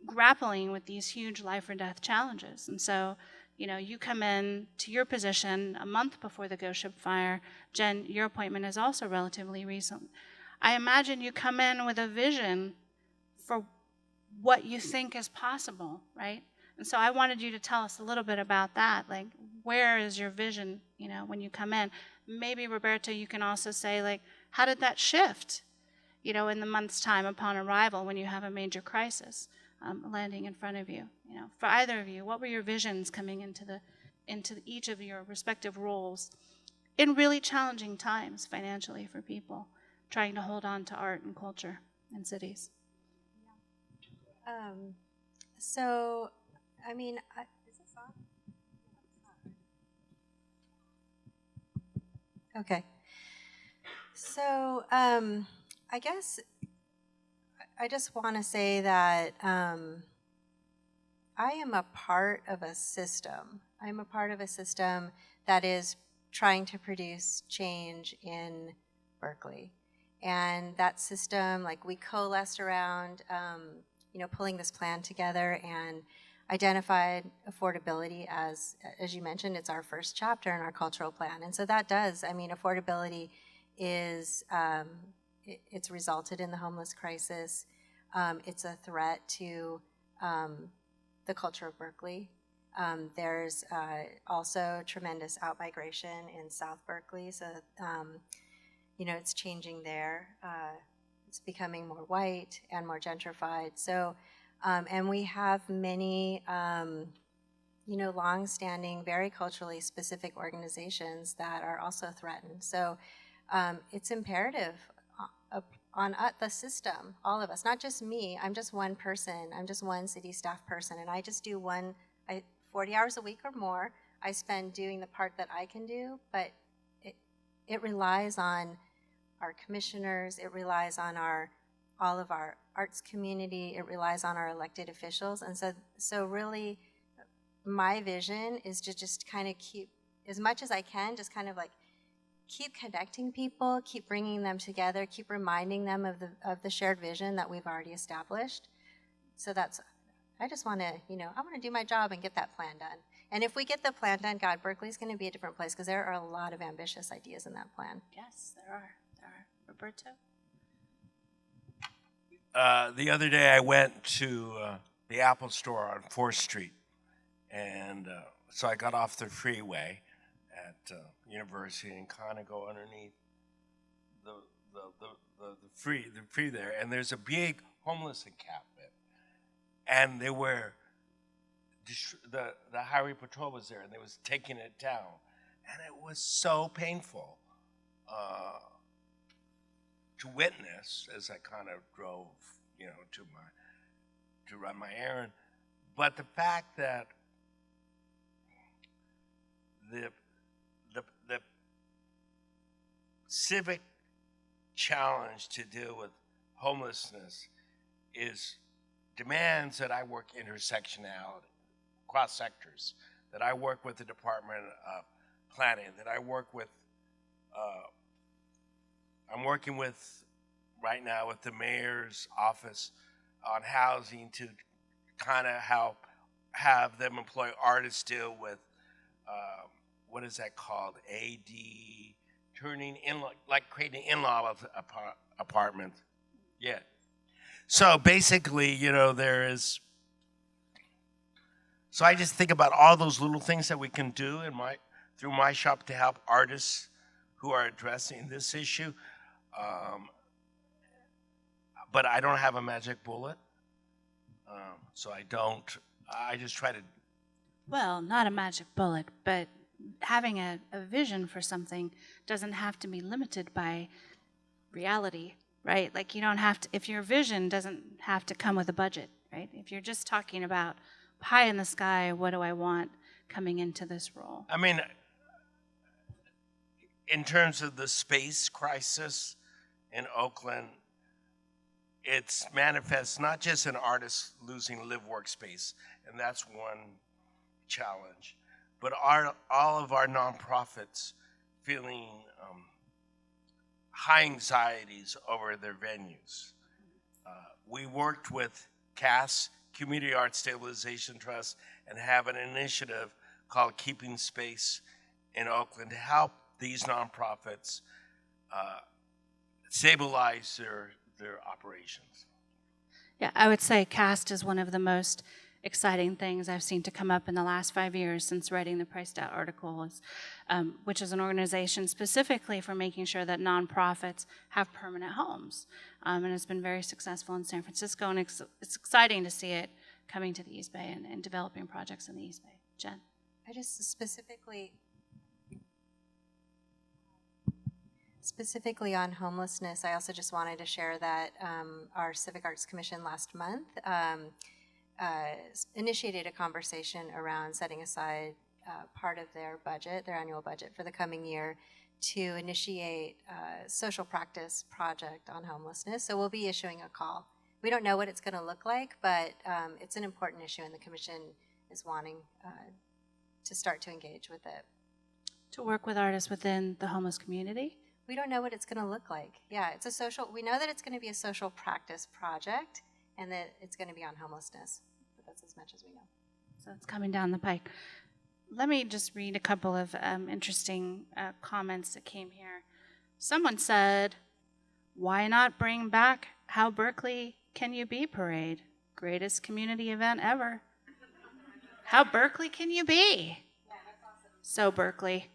grappling with these huge life or death challenges? And so, you know, you come in to your position a month before the ghost ship fire. Jen, your appointment is also relatively recent. I imagine you come in with a vision for what you think is possible, right? And so I wanted you to tell us a little bit about that. Like, where is your vision, you know, when you come in? Maybe, Roberto, you can also say, like, how did that shift, you know, in the month's time upon arrival when you have a major crisis landing in front of you? You know, for either of you, what were your visions coming into each of your respective roles in really challenging times financially for people trying to hold on to art and culture in cities?
So, I mean, is this on? Okay. So, I guess I just want to say that I am a part of a system. I'm a part of a system that is trying to produce change in Berkeley. And that system, like, we coalesced around, you know, pulling this plan together and identified affordability as you mentioned, it's our first chapter in our cultural plan. And so that does, I mean, affordability is, it's resulted in the homeless crisis. It's a threat to the culture of Berkeley. There's also tremendous outmigration in South Berkeley, so you know, it's changing there. It's becoming more white and more gentrified. So, and we have many, you know, long-standing, very culturally specific organizations that are also threatened. So, it's imperative on the system, all of us, not just me. I'm just one person. I'm just one city staff person, and I just do 40 hours a week or more. I spend doing the part that I can do, but it relies on our commissioners. It relies on all of our arts community. It relies on our elected officials, and so really, my vision is to just kind of keep, as much as I can, just kind of like keep connecting people, keep bringing them together, keep reminding them of the shared vision that we've already established. So I just want to, you know, I want to do my job and get that plan done. And if we get the plan done, God, Berkeley's going to be a different place because there are a lot of ambitious ideas in that plan.
Yes, there are. Roberto?
The other day I went to the Apple store on 4th Street, and so I got off the freeway at University and kind of go underneath the free there, and there's a big homeless encampment, and they were the highway patrol was there, and they was taking it down, and it was so painful to witness as I kind of drove, you know, to run my errand. But the fact that the civic challenge to deal with homelessness demands that I work intersectionality, cross sectors, that I work with the Department of Planning, that I work with, I'm working with, right now, with the mayor's office on housing to kind of have them employ artists deal with, what is that called? Creating in-law apartments. Yeah. So basically, you know, so I just think about all those little things that we can do through my shop to help artists who are addressing this issue. but I don't have a magic bullet. So I just try to.
Well, not a magic bullet, but having a vision for something doesn't have to be limited by reality, right? Like you don't have to, if your vision doesn't have to come with a budget, right? If you're just talking about pie in the sky, what do I want coming into this role?
I mean, in terms of the space crisis in Oakland, it's manifests not just in artists losing live workspace, and that's one challenge, but all of our nonprofits feeling high anxieties over their venues. We worked with CAS, Community Art Stabilization Trust, and have an initiative called Keeping Space in Oakland to help these nonprofits stabilize their operations.
Yeah, I would say CAST is one of the most exciting things I've seen to come up in the last 5 years since writing the Priced Out article, which is an organization specifically for making sure that nonprofits have permanent homes. And it's been very successful in San Francisco, and it's exciting to see it coming to the East Bay and developing projects in the East Bay. Jen?
I just specifically on homelessness, I also just wanted to share that our Civic Arts Commission last month initiated a conversation around setting aside part of their budget, their annual budget for the coming year, to initiate a social practice project on homelessness. So we'll be issuing a call. We don't know what it's going to look like, but it's an important issue, and the Commission is wanting to start to engage with it.
To work with artists within the homeless community?
We don't know what it's going to look like. Yeah, it's a social, we know that it's going to be a social practice project and that it's going to be on homelessness, but that's as much as we know.
So it's coming down the pike. Let me just read a couple of interesting comments that came here. Someone said, why not bring back How Berkeley Can You Be parade? Greatest community event ever. How Berkeley can you be?
Yeah, that's awesome.
So Berkeley.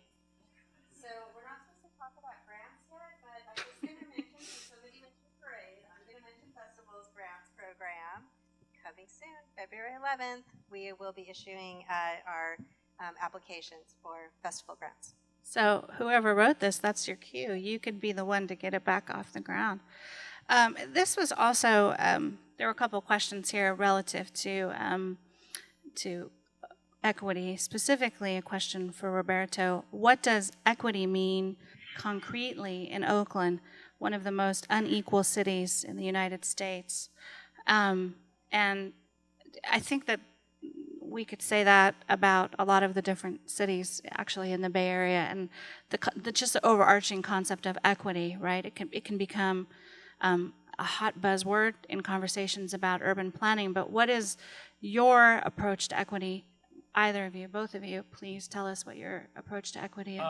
So we're not supposed to talk about grants yet, but I'm just going to mention, since somebody mentioned parade, I'm going to mention Festival's grants program coming soon, February 11th. We will be issuing our applications for festival grants.
So whoever wrote this, that's your cue. You could be the one to get it back off the ground. This was also, there were a couple of questions here relative to equity, specifically a question for Roberto. What does equity mean concretely in Oakland, one of the most unequal cities in the United States? And I think that we could say that about a lot of the different cities actually in the Bay Area, and the just the overarching concept of equity, right? It can become a hot buzzword in conversations about urban planning, but what is your approach to equity? Either of you, both of you, please tell us what your approach to equity is.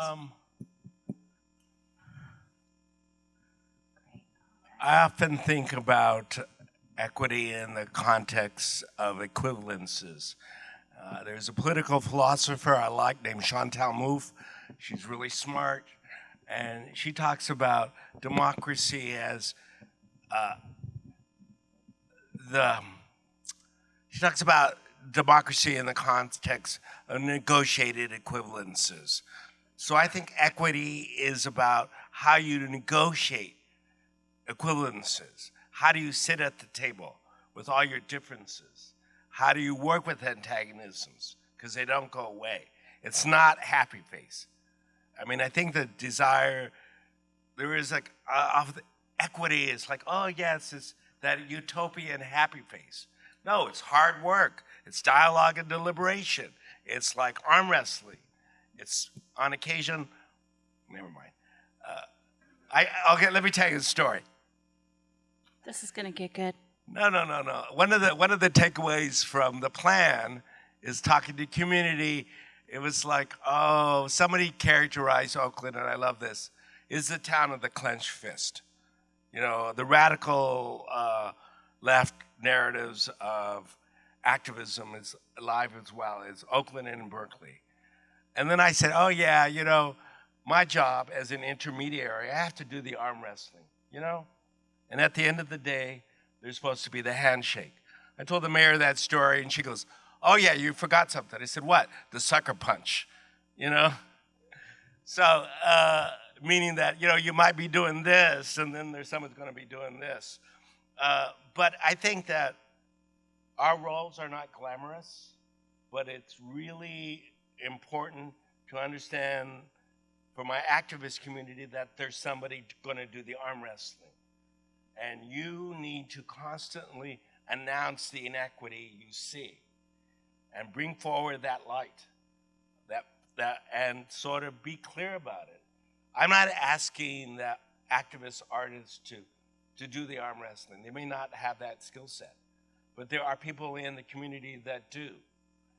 I often think about equity in the context of equivalences. There's a political philosopher I like named Chantal Mouffe. She's really smart, and she talks about democracy as she talks about democracy in the context of negotiated equivalences. So I think equity is about how you negotiate equivalences. How do you sit at the table with all your differences? How do you work with antagonisms? Because they don't go away. It's not happy face. I mean, I think the desire, there is like, equity is like, oh yes, it's that utopian happy face. No, it's hard work. It's dialogue and deliberation. It's like arm wrestling. It's on occasion, never mind. Okay, let me tell you a story.
This is gonna get good.
No. One of the takeaways from the plan is talking to community. It was like, oh, somebody characterized Oakland, and I love this, is the town of the clenched fist. You know, the radical left narratives of activism is alive as well as Oakland and Berkeley. And then I said, oh yeah, you know, my job as an intermediary, I have to do the arm wrestling, you know? And at the end of the day, There's supposed to be the handshake. I told the mayor that story, and she goes, "Oh yeah, you forgot something." I said, "What?" "The sucker punch," you know? So, meaning that, you might be doing this, and then there's someone's gonna be doing this. But I think that our roles are not glamorous, but it's really important to understand for my activist community that there's somebody gonna do the arm wrestling. And you need to constantly announce the inequity you see and bring forward that light, and sort of be clear about it. I'm not asking that activist artists to do the arm wrestling. They may not have that skill set, but there are people in the community that do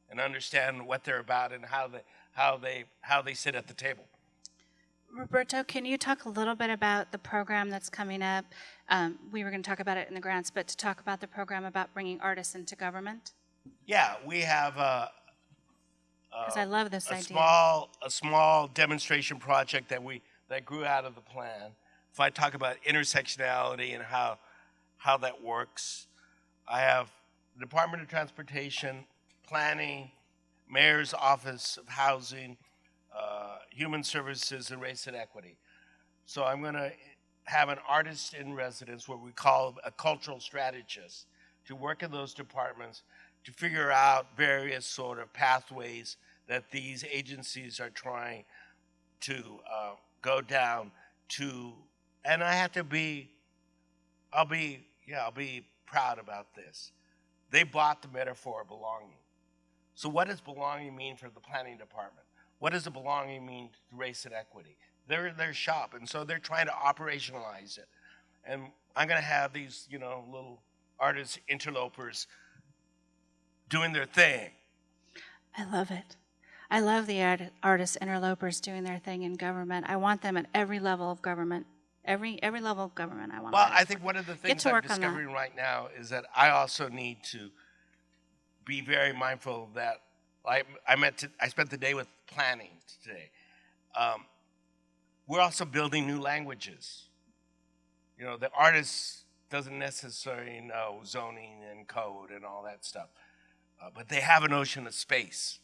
and understand what they're about and how they sit at the table.
Roberto, can you talk a little bit about the program that's coming up? We were going to talk about it in the grants, but to talk about the program about bringing artists into government?
Yeah, we have
Because I love this idea.
a small demonstration project that grew out of the plan. If I talk about intersectionality and how that works, I have the Department of Transportation, Planning, Mayor's Office of Housing, Human Services, and Race and Equity. So I'm going to have an artist in residence, what we call a cultural strategist, to work in those departments to figure out various sort of pathways that these agencies are trying to go down to. And I'll be proud about this. They bought the metaphor of belonging. So what does belonging mean for the planning department? What does the belonging mean to race and equity? They're their shop, and so they're trying to operationalize it. And I'm going to have these, little artists, interlopers, doing their thing.
I love it. I love the artists, interlopers doing their thing in government. I want them at every level of government. Every level of government, I want.
Well, I think one of the things I'm
work on that.
discovering right now is that I also need to be very mindful that I spent the day with planning today. We're also building new languages. The artist doesn't necessarily know zoning and code and all that stuff, but they have a notion of space,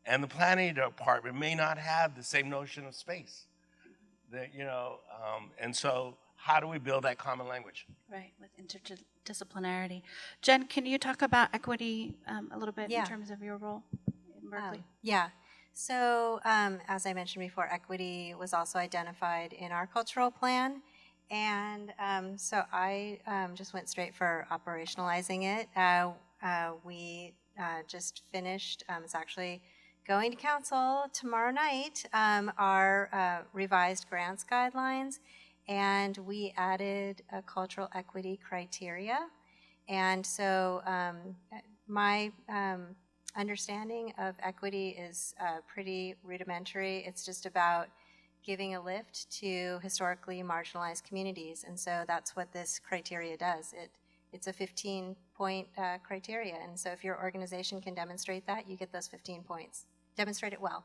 and the planning department may not have the same notion of space. And so how do we build that common language?
Right, with interdisciplinarity. Jen, can you talk about equity a little bit in terms of your role in Berkeley?
Yeah. So as I mentioned before, equity was also identified in our cultural plan. And so I just went straight for operationalizing it. We just finished, it's actually going to council tomorrow night, our revised grants guidelines. And we added a cultural equity criteria. And so my understanding of equity is pretty rudimentary. It's just about giving a lift to historically marginalized communities. And so that's what this criteria does. It's a 15-point criteria. And so if your organization can demonstrate that, you get those 15 points. Demonstrate it well,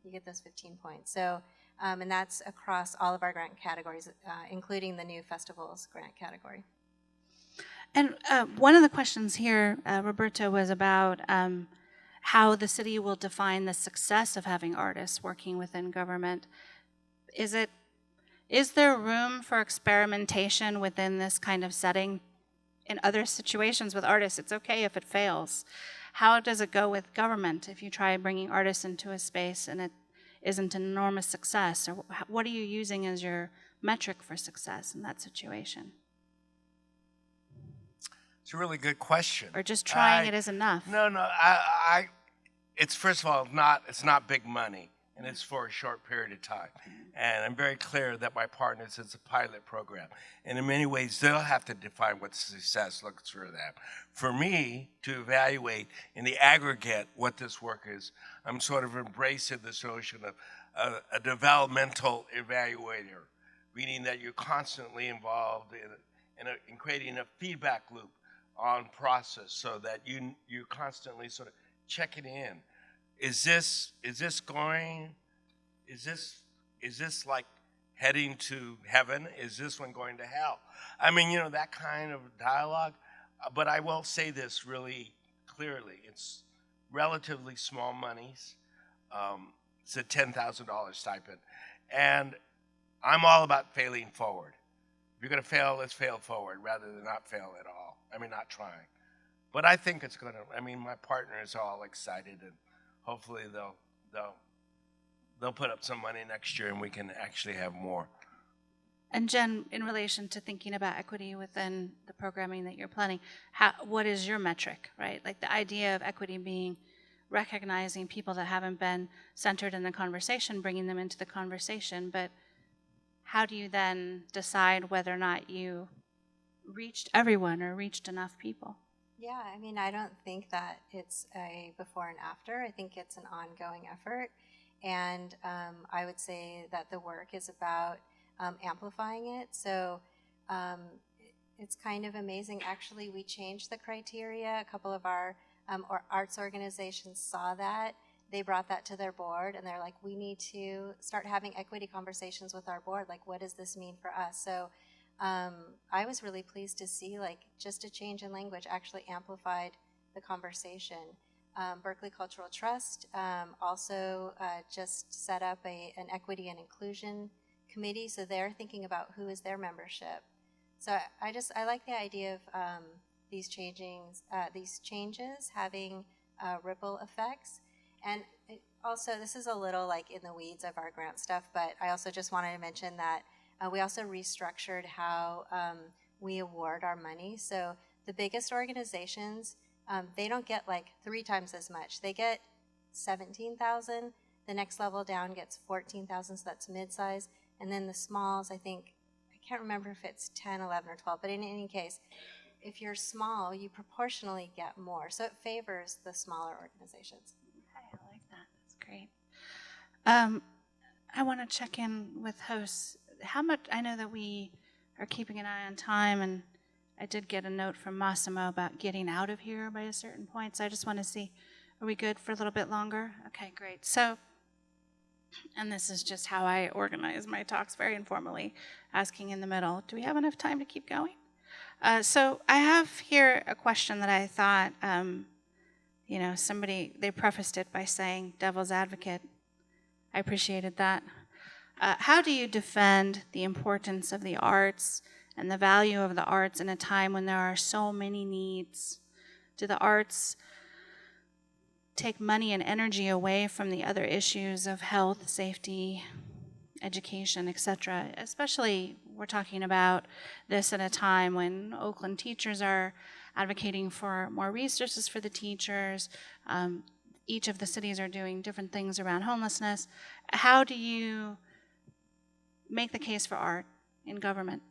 you get those 15 points. So, and that's across all of our grant categories, including the new festivals grant category.
And one of the questions here, Roberto, was about how the city will define the success of having artists working within government. Is there room for experimentation within this kind of setting? In other situations with artists, it's okay if it fails. How does it go with government if you try bringing artists into a space and it isn't an enormous success? Or what are you using as your metric for success in that situation?
It's a really good question.
Or just trying it is enough?
No. It's first of all it's not big money, and it's for a short period of time. And I'm very clear that my partners, it's a pilot program. And in many ways, they'll have to define what success looks for them. For me to evaluate in the aggregate what this work is, I'm sort of embracing this notion of a developmental evaluator, meaning that you're constantly involved in creating a feedback loop on process so that you're constantly sort of checking in. Is this like heading to heaven? Is this one going to hell? I mean, you know, that kind of dialogue. But I will say this really clearly. It's relatively small monies. It's a $10,000 stipend. And I'm all about failing forward. If you're going to fail, let's fail forward rather than not fail at all. I mean, not trying. But I think it's going to, I mean, my partners are all excited, and hopefully they'll put up some money next year and we can actually have more.
And Jen, in relation to thinking about equity within the programming that you're planning, what is your metric, right? Like the idea of equity being recognizing people that haven't been centered in the conversation, bringing them into the conversation, but how do you then decide whether or not you reached everyone or reached enough people?
Yeah, I mean, I don't think that it's a before and after. I think it's an ongoing effort. And I would say that the work is about amplifying it. So it's kind of amazing. Actually, we changed the criteria. A couple of our arts organizations saw that. They brought that to their board, and they're like, we need to start having equity conversations with our board. Like, what does this mean for us? So I was really pleased to see, like, just a change in language actually amplified the conversation. Berkeley Cultural Trust also just set up an equity and inclusion committee, so they're thinking about who is their membership. So I like the idea of these changes having ripple effects. And also, this is a little like in the weeds of our grant stuff, but I also just wanted to mention that we also restructured how we award our money. So the biggest organizations, they don't get like 3 times as much. They get $17,000. The next level down gets $14,000, so that's mid-size. And then the smalls, I can't remember if it's 10, 11, or 12, but in any case, if you're small, you proportionally get more. So it favors the smaller organizations.
Okay, I like that. That's great. I want to check in with hosts. How much, I know that we are keeping an eye on time, and I did get a note from Massimo about getting out of here by a certain point, so I just want to see, are we good for a little bit longer? Okay, great. So, and this is just how I organize my talks, very informally, asking in the middle, do we have enough time to keep going? So I have here a question that I thought, somebody, they prefaced it by saying devil's advocate. I appreciated that. How do you defend the importance of the arts and the value of the arts in a time when there are so many needs? Do the arts take money and energy away from the other issues of health, safety, education, etc.? Especially, we're talking about this at a time when Oakland teachers are advocating for more resources for the teachers. Each of the cities are doing different things around homelessness. How do you make the case for art in government?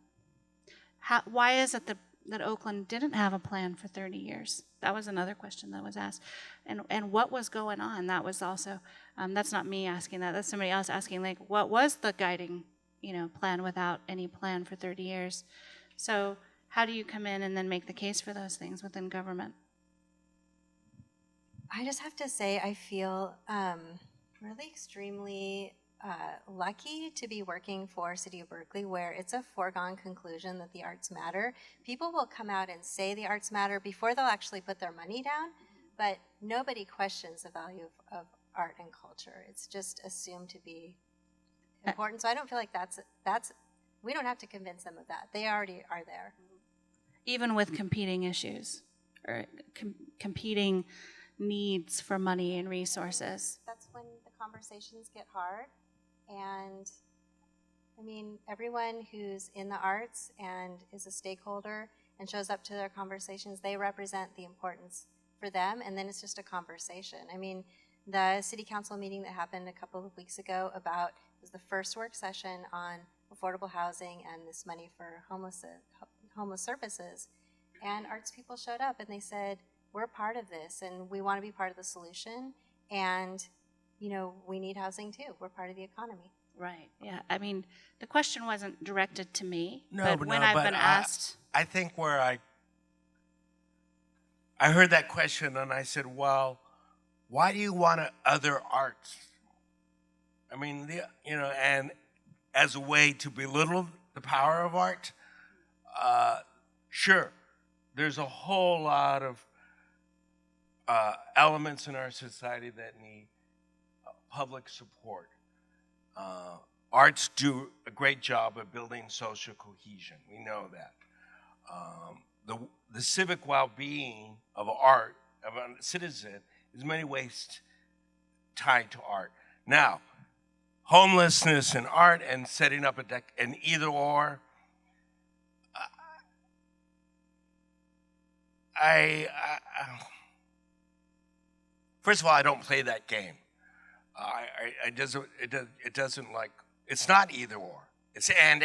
Why is it that Oakland didn't have a plan for 30 years? That was another question that was asked. And what was going on? That was also, that's not me asking that. That's somebody else asking, like, what was the guiding plan without any plan for 30 years? So how do you come in and then make the case for those things within government?
I just have to say I feel really extremely lucky to be working for City of Berkeley, where it's a foregone conclusion that the arts matter. People will come out and say the arts matter before they'll actually put their money down, but nobody questions the value of art and culture. It's just assumed to be important. So I don't feel like that's we don't have to convince them of that. They already are there.
Even with competing issues or competing needs for money and resources.
That's when the conversations get hard. And I mean, everyone who's in the arts and is a stakeholder and shows up to their conversations, they represent the importance for them, and then it's just a conversation. I mean, the city council meeting that happened a couple of weeks ago was the first work session on affordable housing and this money for homeless services. And arts people showed up and they said, we're part of this and we want to be part of the solution, and we need housing too. We're part of the economy.
Right. Yeah. I mean, the question wasn't directed to me,
No,
but when I've been asked,
I think where I heard that question and I said, well, why do you want other arts? I mean, and as a way to belittle the power of art. Sure, there's a whole lot of elements in our society that need public support. Arts do a great job of building social cohesion. We know that. The civic well-being of art, of a citizen, is in many ways tied to art. Now, homelessness and art and setting up an either or, first of all, I don't play that game. It doesn't like, it's not either or, it's and.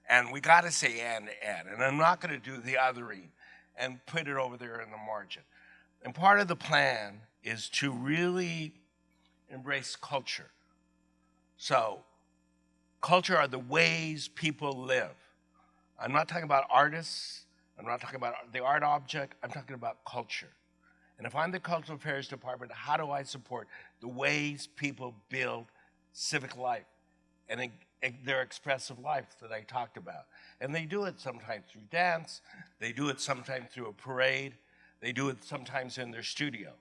And we gotta say and. And I'm not gonna do the othering and put it over there in the margin. And part of the plan is to really embrace culture. So, culture are the ways people live. I'm not talking about artists, I'm not talking about the art object, I'm talking about culture. And if I'm the Cultural Affairs Department, how do I support the ways people build civic life and their expressive life that I talked about? And they do it sometimes through dance, they do it sometimes through a parade, they do it sometimes in their studio.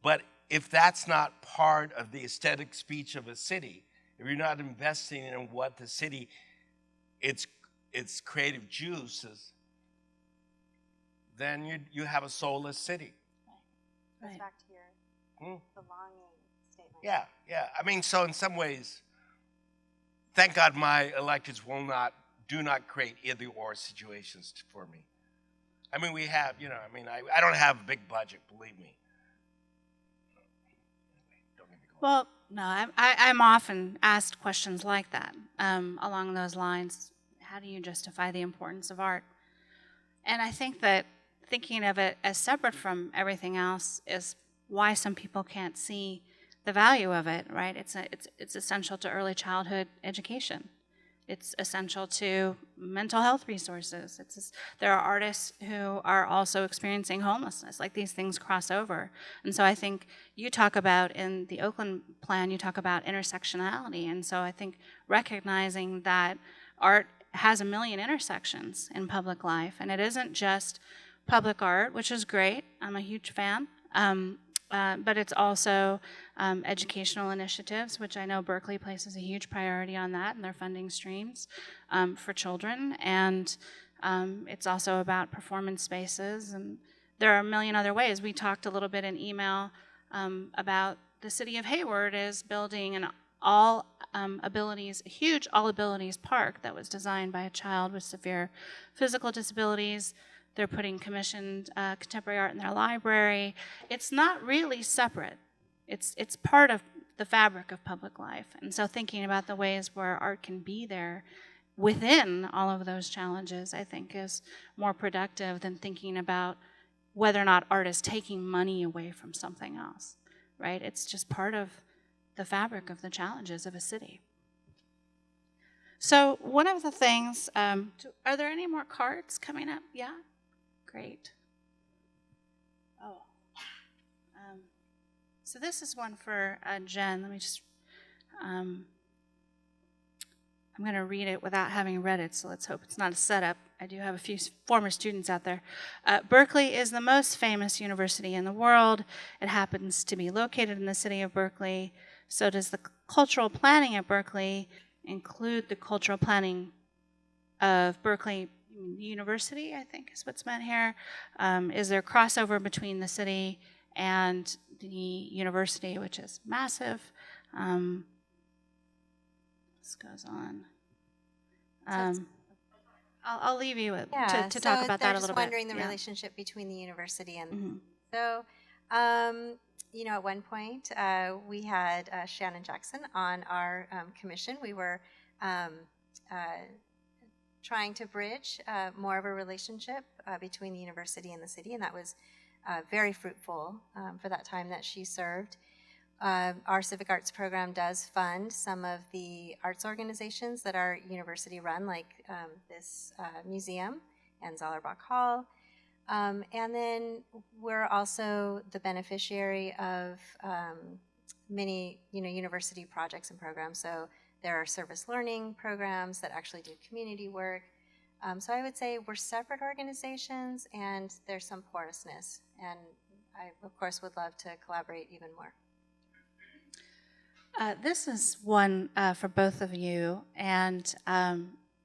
But if that's not part of the aesthetic speech of a city, if you're not investing in what the city, its creative juice is, then you have a soulless city.
Goes back to your belonging statement.
Yeah. I mean, so in some ways, thank God my electeds do not create either or situations for me. I mean, we have, I don't have a big budget, believe me.
Well, no, I'm often asked questions like that, along those lines. How do you justify the importance of art? And I think that thinking of it as separate from everything else is why some people can't see the value of it, right? It's essential to early childhood education. It's essential to mental health resources. There are artists who are also experiencing homelessness. Like, these things cross over. And so I think you talk about, in the Oakland plan, you talk about intersectionality. And so I think recognizing that art has a million intersections in public life, and it isn't just public art, which is great. I'm a huge fan. But it's also educational initiatives, which I know Berkeley places a huge priority on that in their funding streams for children. And it's also about performance spaces. And there are a million other ways. We talked a little bit in email about the city of Hayward is building an huge all abilities park that was designed by a child with severe physical disabilities. They're putting commissioned contemporary art in their library. It's not really separate. It's part of the fabric of public life. And so thinking about the ways where art can be there within all of those challenges, I think, is more productive than thinking about whether or not art is taking money away from something else, right? It's just part of the fabric of the challenges of a city. So one of the things, are there any more cards coming up? Yeah? Great. Oh. So this is one for Jen. Let me just, I'm going to read it without having read it, so let's hope it's not a setup. I do have a few former students out there. Berkeley is the most famous university in the world. It happens to be located in the city of Berkeley. So does the cultural planning at Berkeley include the cultural planning of Berkeley University, I think is what's meant here? Is there crossover between the city and the university, which is massive? This goes on. I'll leave you to talk about that a little bit.
Just wondering the relationship between the university and so. At one point, we had Shannon Jackson on our commission. We were trying to bridge more of a relationship between the university and the city, and that was very fruitful for that time that she served. Our Civic Arts program does fund some of the arts organizations that our university run, like this museum and Zollerbach Hall. And then we're also the beneficiary of many, university projects and programs. So There are service learning programs that actually do community work. So I would say we're separate organizations, and there's some porousness. And I, of course, would love to collaborate even more.
This is one for both of you, and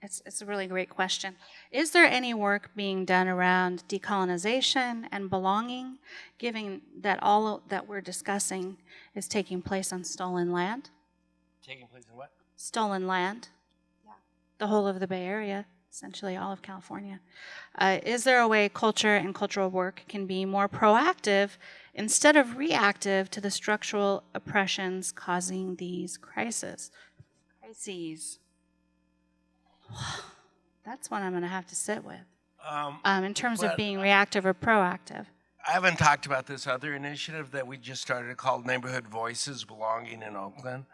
it's a really great question. Is there any work being done around decolonization and belonging, given that all that we're discussing is taking place on stolen land?
Taking place in what?
Stolen land.
Yeah.
The whole of the Bay Area, essentially all of California. Is there a way culture and cultural work can be more proactive instead of reactive to the structural oppressions causing these crises? Crises. That's one I'm going to have to sit with. In terms of being reactive or proactive.
I haven't talked about this other initiative that we just started called Neighborhood Voices Belonging in Oakland.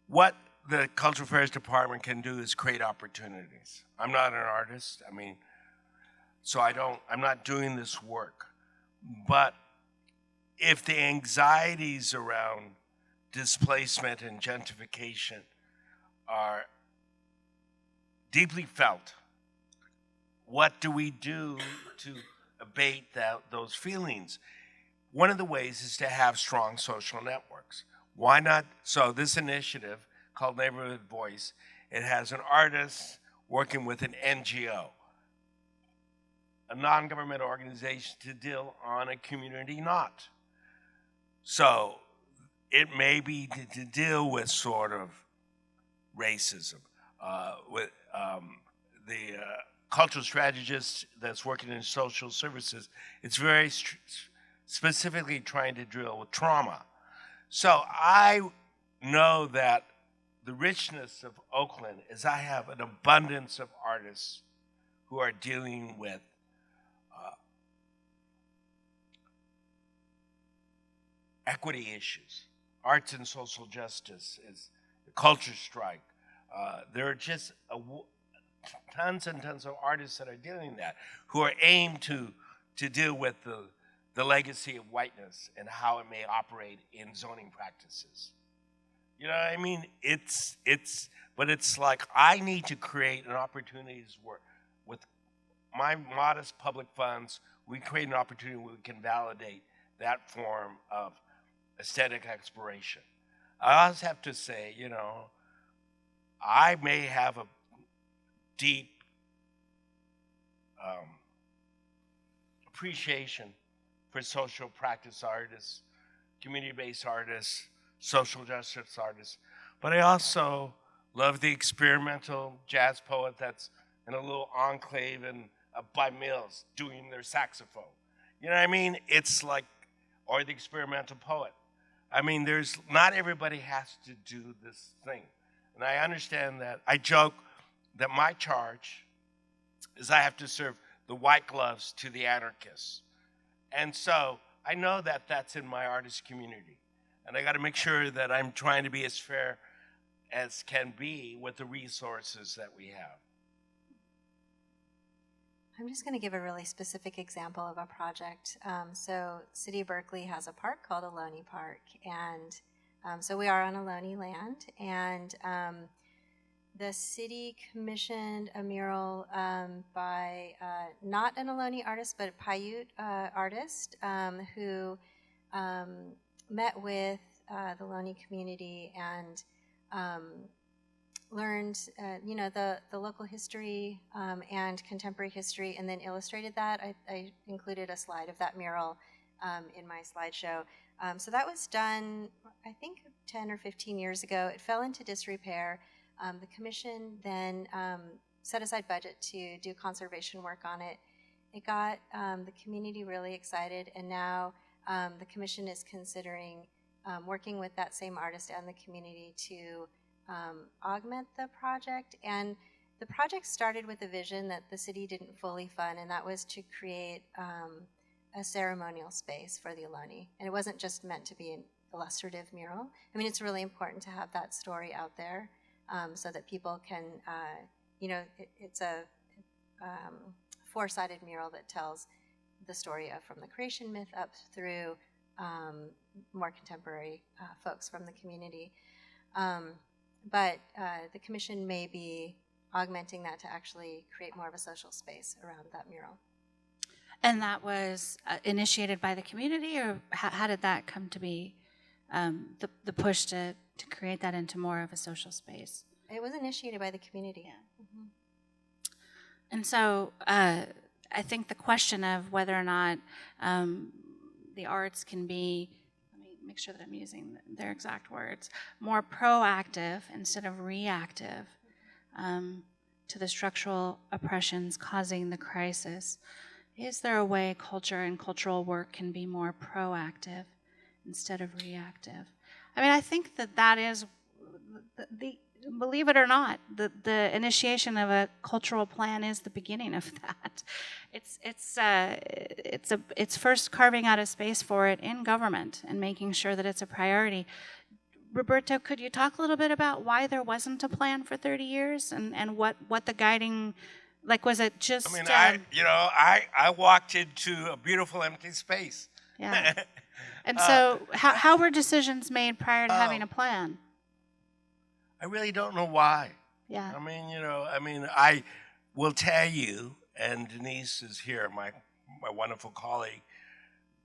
What the Cultural Affairs Department can do is create opportunities. I'm not an artist, so I'm not doing this work. But if the anxieties around displacement and gentrification are deeply felt, what do we do to abate those feelings? One of the ways is to have strong social networks. Why not? So this initiative called Neighborhood Voice, it has an artist working with an NGO, a non-governmental organization to deal on a community knot. So it may be to deal with sort of racism, with the cultural strategist that's working in social services. It's very specifically trying to deal with trauma. So I know that the richness of Oakland is I have an abundance of artists who are dealing with equity issues, arts and social justice, is the culture strike. There are just tons and tons of artists that are doing that, who are aimed to deal with the legacy of whiteness and how it may operate in zoning practices. You know what I mean? But it's like I need to create an opportunities where, with my modest public funds, we create an opportunity where we can validate that form of aesthetic exploration. I also have to say, I may have a deep appreciation for social practice artists, community-based artists, social justice artists, but I also love the experimental jazz poet that's in a little enclave by Mills doing their saxophone. You know what I mean? It's like, or the experimental poet. Not everybody has to do this thing. And I understand that. I joke that my charge is I have to serve the white gloves to the anarchists. And so I know that that's in my artist community. And I got to make sure that I'm trying to be as fair as can be with the resources that we have.
I'm just going to give a really specific example of a project. So City of Berkeley has a park called Aloni Park, and so we are on Aloni land, and the city commissioned a mural by not an Aloni artist, but a Paiute artist who met with the Aloni community and learned, the local history and contemporary history, and then illustrated that. I included a slide of that mural in my slideshow. So that was done, I think, 10 or 15 years ago. It fell into disrepair. The commission then set aside budget to do conservation work on it. It got the community really excited, and now the commission is considering working with that same artist and the community to augment the project. And the project started with a vision that the city didn't fully fund, and that was to create a ceremonial space for the Aloni. And it wasn't just meant to be an illustrative mural. It's really important to have that story out there so that people can, it's a four-sided mural that tells the story of from the creation myth up through more contemporary folks from the community. But the commission may be augmenting that to actually create more of a social space around that mural.
And that was initiated by the community, or how did that come to be, the push to create that into more of a social space?
It was initiated by the community.
Yeah. Mm-hmm. And so I think the question of whether or not the arts can be, let me make sure that I'm using their exact words, more proactive instead of reactive to the structural oppressions causing the crisis. Is there a way culture and cultural work can be more proactive instead of reactive? I mean, I think that is believe it or not, the initiation of a cultural plan is the beginning of that. It's first carving out a space for it in government and making sure that it's a priority. Roberto, could you talk a little bit about why there wasn't a plan for 30 years and what the guiding, like, was it just?
I mean, I walked into a beautiful empty space.
Yeah. And so how were decisions made prior to having a plan?
I really don't know why.
Yeah.
I mean, I will tell you, and Denise is here, my wonderful colleague,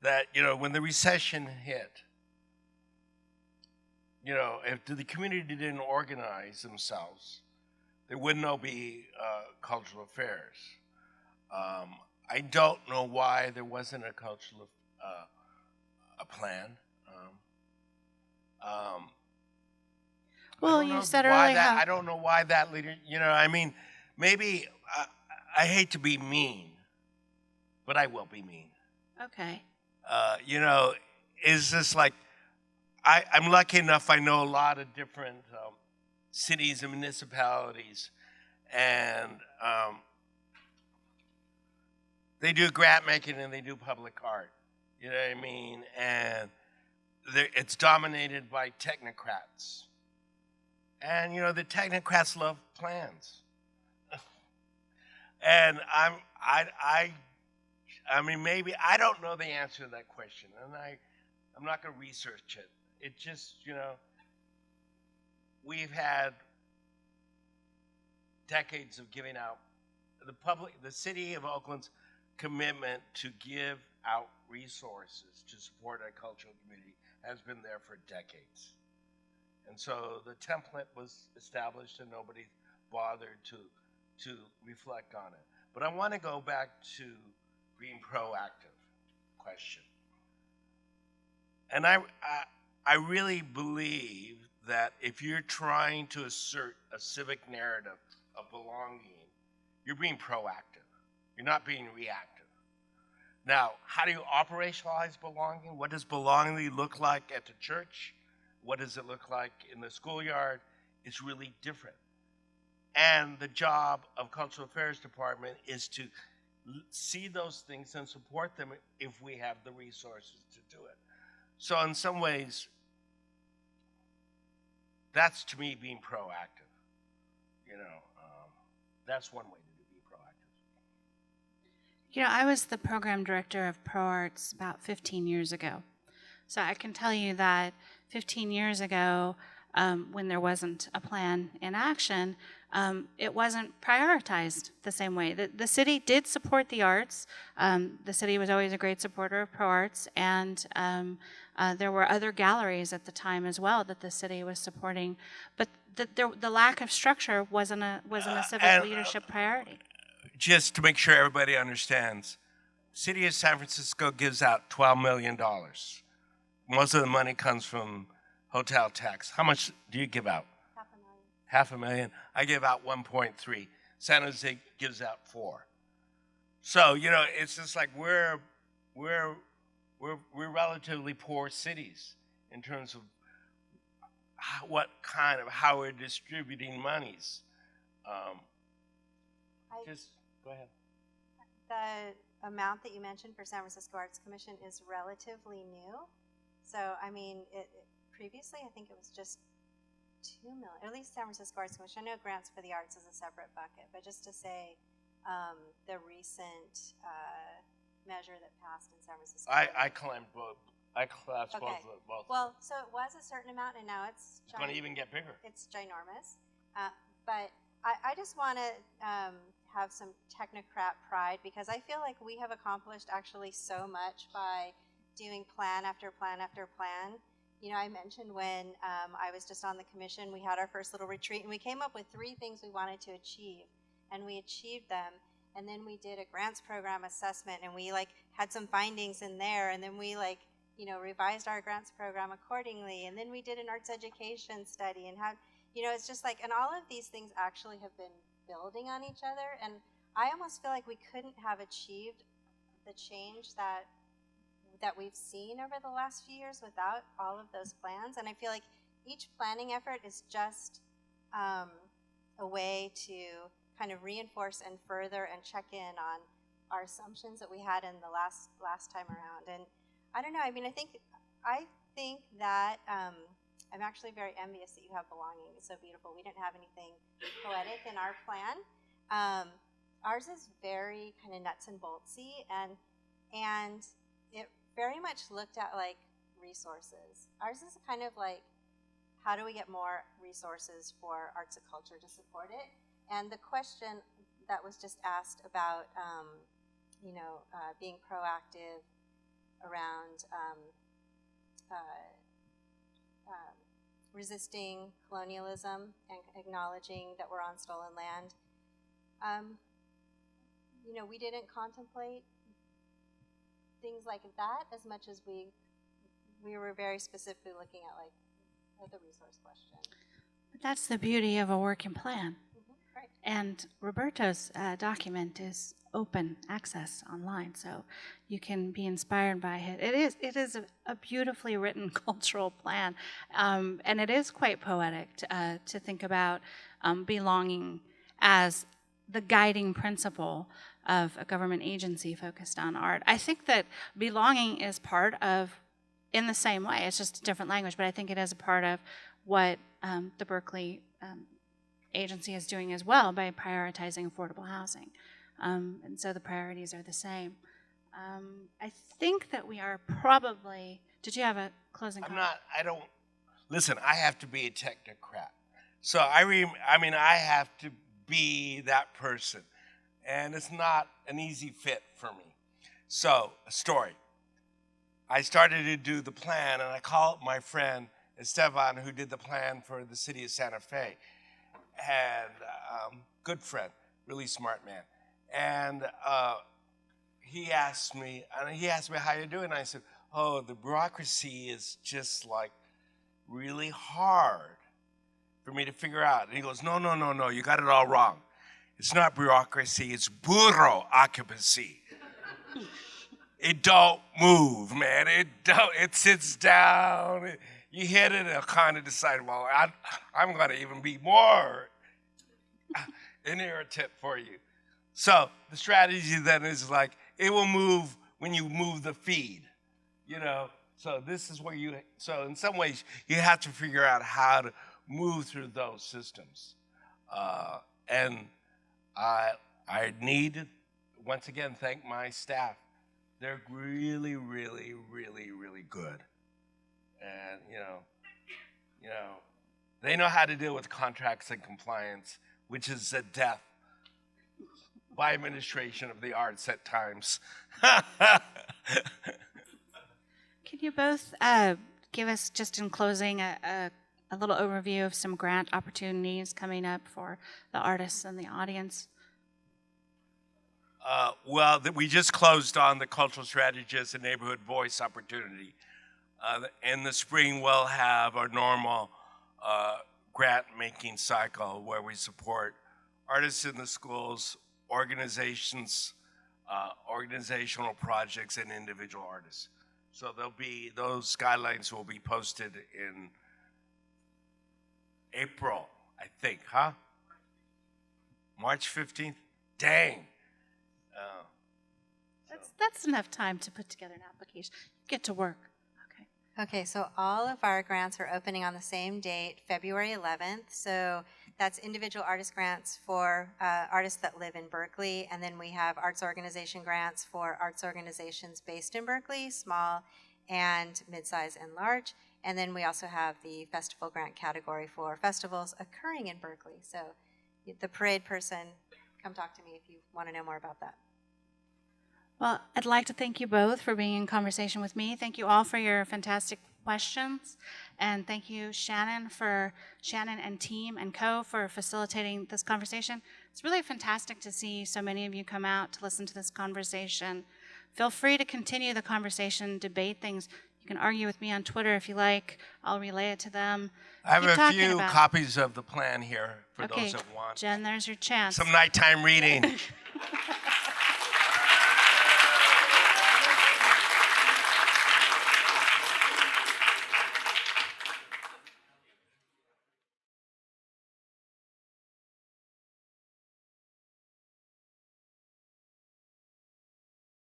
that, when the recession hit, if the community didn't organize themselves, there would not be cultural affairs. I don't know why there wasn't a cultural a plan.
Well, you said earlier how
I don't know why that leader. Maybe I hate to be mean, but I will be mean.
Okay.
Is this like I'm lucky enough? I know a lot of different cities and municipalities, and they do grant making and they do public art. You know what I mean? And it's dominated by technocrats. And the technocrats love plans. And maybe I don't know the answer to that question, and I'm not going to research it. It just, we've had decades of giving out the City of Oakland's commitment to give out resources to support our cultural community has been there for decades. And so the template was established and nobody bothered to reflect on it. But I want to go back to being proactive question. And I really believe that if you're trying to assert a civic narrative of belonging, you're being proactive. You're not being reactive. Now, how do you operationalize belonging? What does belonging look like at the church? What does it look like in the schoolyard? It's really different. And the job of Cultural Affairs Department is to see those things and support them if we have the resources to do it. So in some ways, that's to me being proactive. That's one way to be proactive.
I was the program director of Pro Arts about 15 years ago. So I can tell you that 15 years ago, when there wasn't a plan in action, it wasn't prioritized the same way. The city did support the arts. The city was always a great supporter of Pro Arts, and there were other galleries at the time as well that the city was supporting. But the lack of structure wasn't a civic leadership priority.
Just to make sure everybody understands, City of San Francisco gives out $12 million. Most of the money comes from hotel tax. How much do you give out? $500,000. I give out 1.3. San Jose gives out 4. So it's just like we're relatively poor cities in terms of how we're distributing monies. Just go ahead.
The amount that you mentioned for San Francisco Arts Commission is relatively new. So, previously, I think it was just $2 million, or at least San Francisco Arts Commission. I know grants for the arts is a separate bucket, but just to say the recent measure that passed in San Francisco.
I claimed I class
Okay.
both.
Well, so it was a certain amount, and now it's
going to even get bigger.
it's ginormous. But I just want to have some technocrat pride, because I feel like we have accomplished actually so much by doing plan after plan after plan. You know, I mentioned when I was just on the commission, we had our first little retreat, and we came up with 3 things we wanted to achieve, and we achieved them. And then we did a grants program assessment, and we had some findings in there, and then we revised our grants program accordingly. And then we did an arts education study, and had, it's just and all of these things actually have been building on each other. And I almost feel like we couldn't have achieved the change that we've seen over the last few years without all of those plans. And I feel like each planning effort is just a way to kind of reinforce and further and check in on our assumptions that we had in the last time around. And I don't know, I mean, I think that I'm actually very envious that you have belonging. It's so beautiful. We didn't have anything poetic in our plan. Ours is very kind of nuts and boltsy, and it very much looked at resources. Ours is kind of how do we get more resources for arts and culture to support it? And the question that was just asked about, being proactive around resisting colonialism and acknowledging that we're on stolen land. We didn't contemplate things like that as much as we were very specifically looking at the resource question.
But that's the beauty of a working plan.
Right.
And Roberto's document is open access online, so you can be inspired by it. It is a beautifully written cultural plan, and it is quite poetic to think about belonging as the guiding principle of a government agency focused on art. I think that belonging is part of, in the same way, it's just a different language, but I think it is a part of what the Berkeley agency is doing as well by prioritizing affordable housing. And so the priorities are the same. I think that we are probably, did you have a closing comment?
Listen, I have to be a technocrat. So I have to be that person. And it's not an easy fit for me. So, a story. I started to do the plan, and I called my friend Esteban, who did the plan for the city of Santa Fe. And good friend, really smart man. And he asked me how you doing. And I said, oh, the bureaucracy is just really hard for me to figure out. And he goes, no, you got it all wrong. It's not bureaucracy, it's burro occupancy. It don't move, man. It sits down. You hit it, it'll kind of decide, well, I'm going to even be more an irritant for you. So the strategy then is it will move when you move the feed, So this is where so in some ways, you have to figure out how to move through those systems. And I need to, once again, thank my staff. They're really, really, really, really good. And, they know how to deal with contracts and compliance, which is a death by administration of the arts at times.
Can you both give us, just in closing, a little overview of some grant opportunities coming up for the artists and the audience?
We just closed on the Cultural Strategist and Neighborhood Voice opportunity. In the spring, we'll have our normal grant-making cycle where we support artists in the schools, organizations, organizational projects, and individual artists. So those guidelines will be posted in April, I think, huh? March 15th? Dang.
That's enough time to put together an application. Get to work.
Okay, so all of our grants are opening on the same date, February 11th. So that's individual artist grants for artists that live in Berkeley. And then we have arts organization grants for arts organizations based in Berkeley, small and mid-size and large. And then we also have the festival grant category for festivals occurring in Berkeley. So the parade person, come talk to me if you want to know more about that.
Well, I'd like to thank you both for being in conversation with me. Thank you all for your fantastic questions. And thank you, Shannon and team and co for facilitating this conversation. It's really fantastic to see so many of you come out to listen to this conversation. Feel free to continue the conversation, debate things. You can argue with me on Twitter if you like. I'll relay it to them.
I have
Keep
a
talking
few
about it.
copies of the plan here for
Okay,
those that want.
Jen, there's your chance.
Some nighttime reading.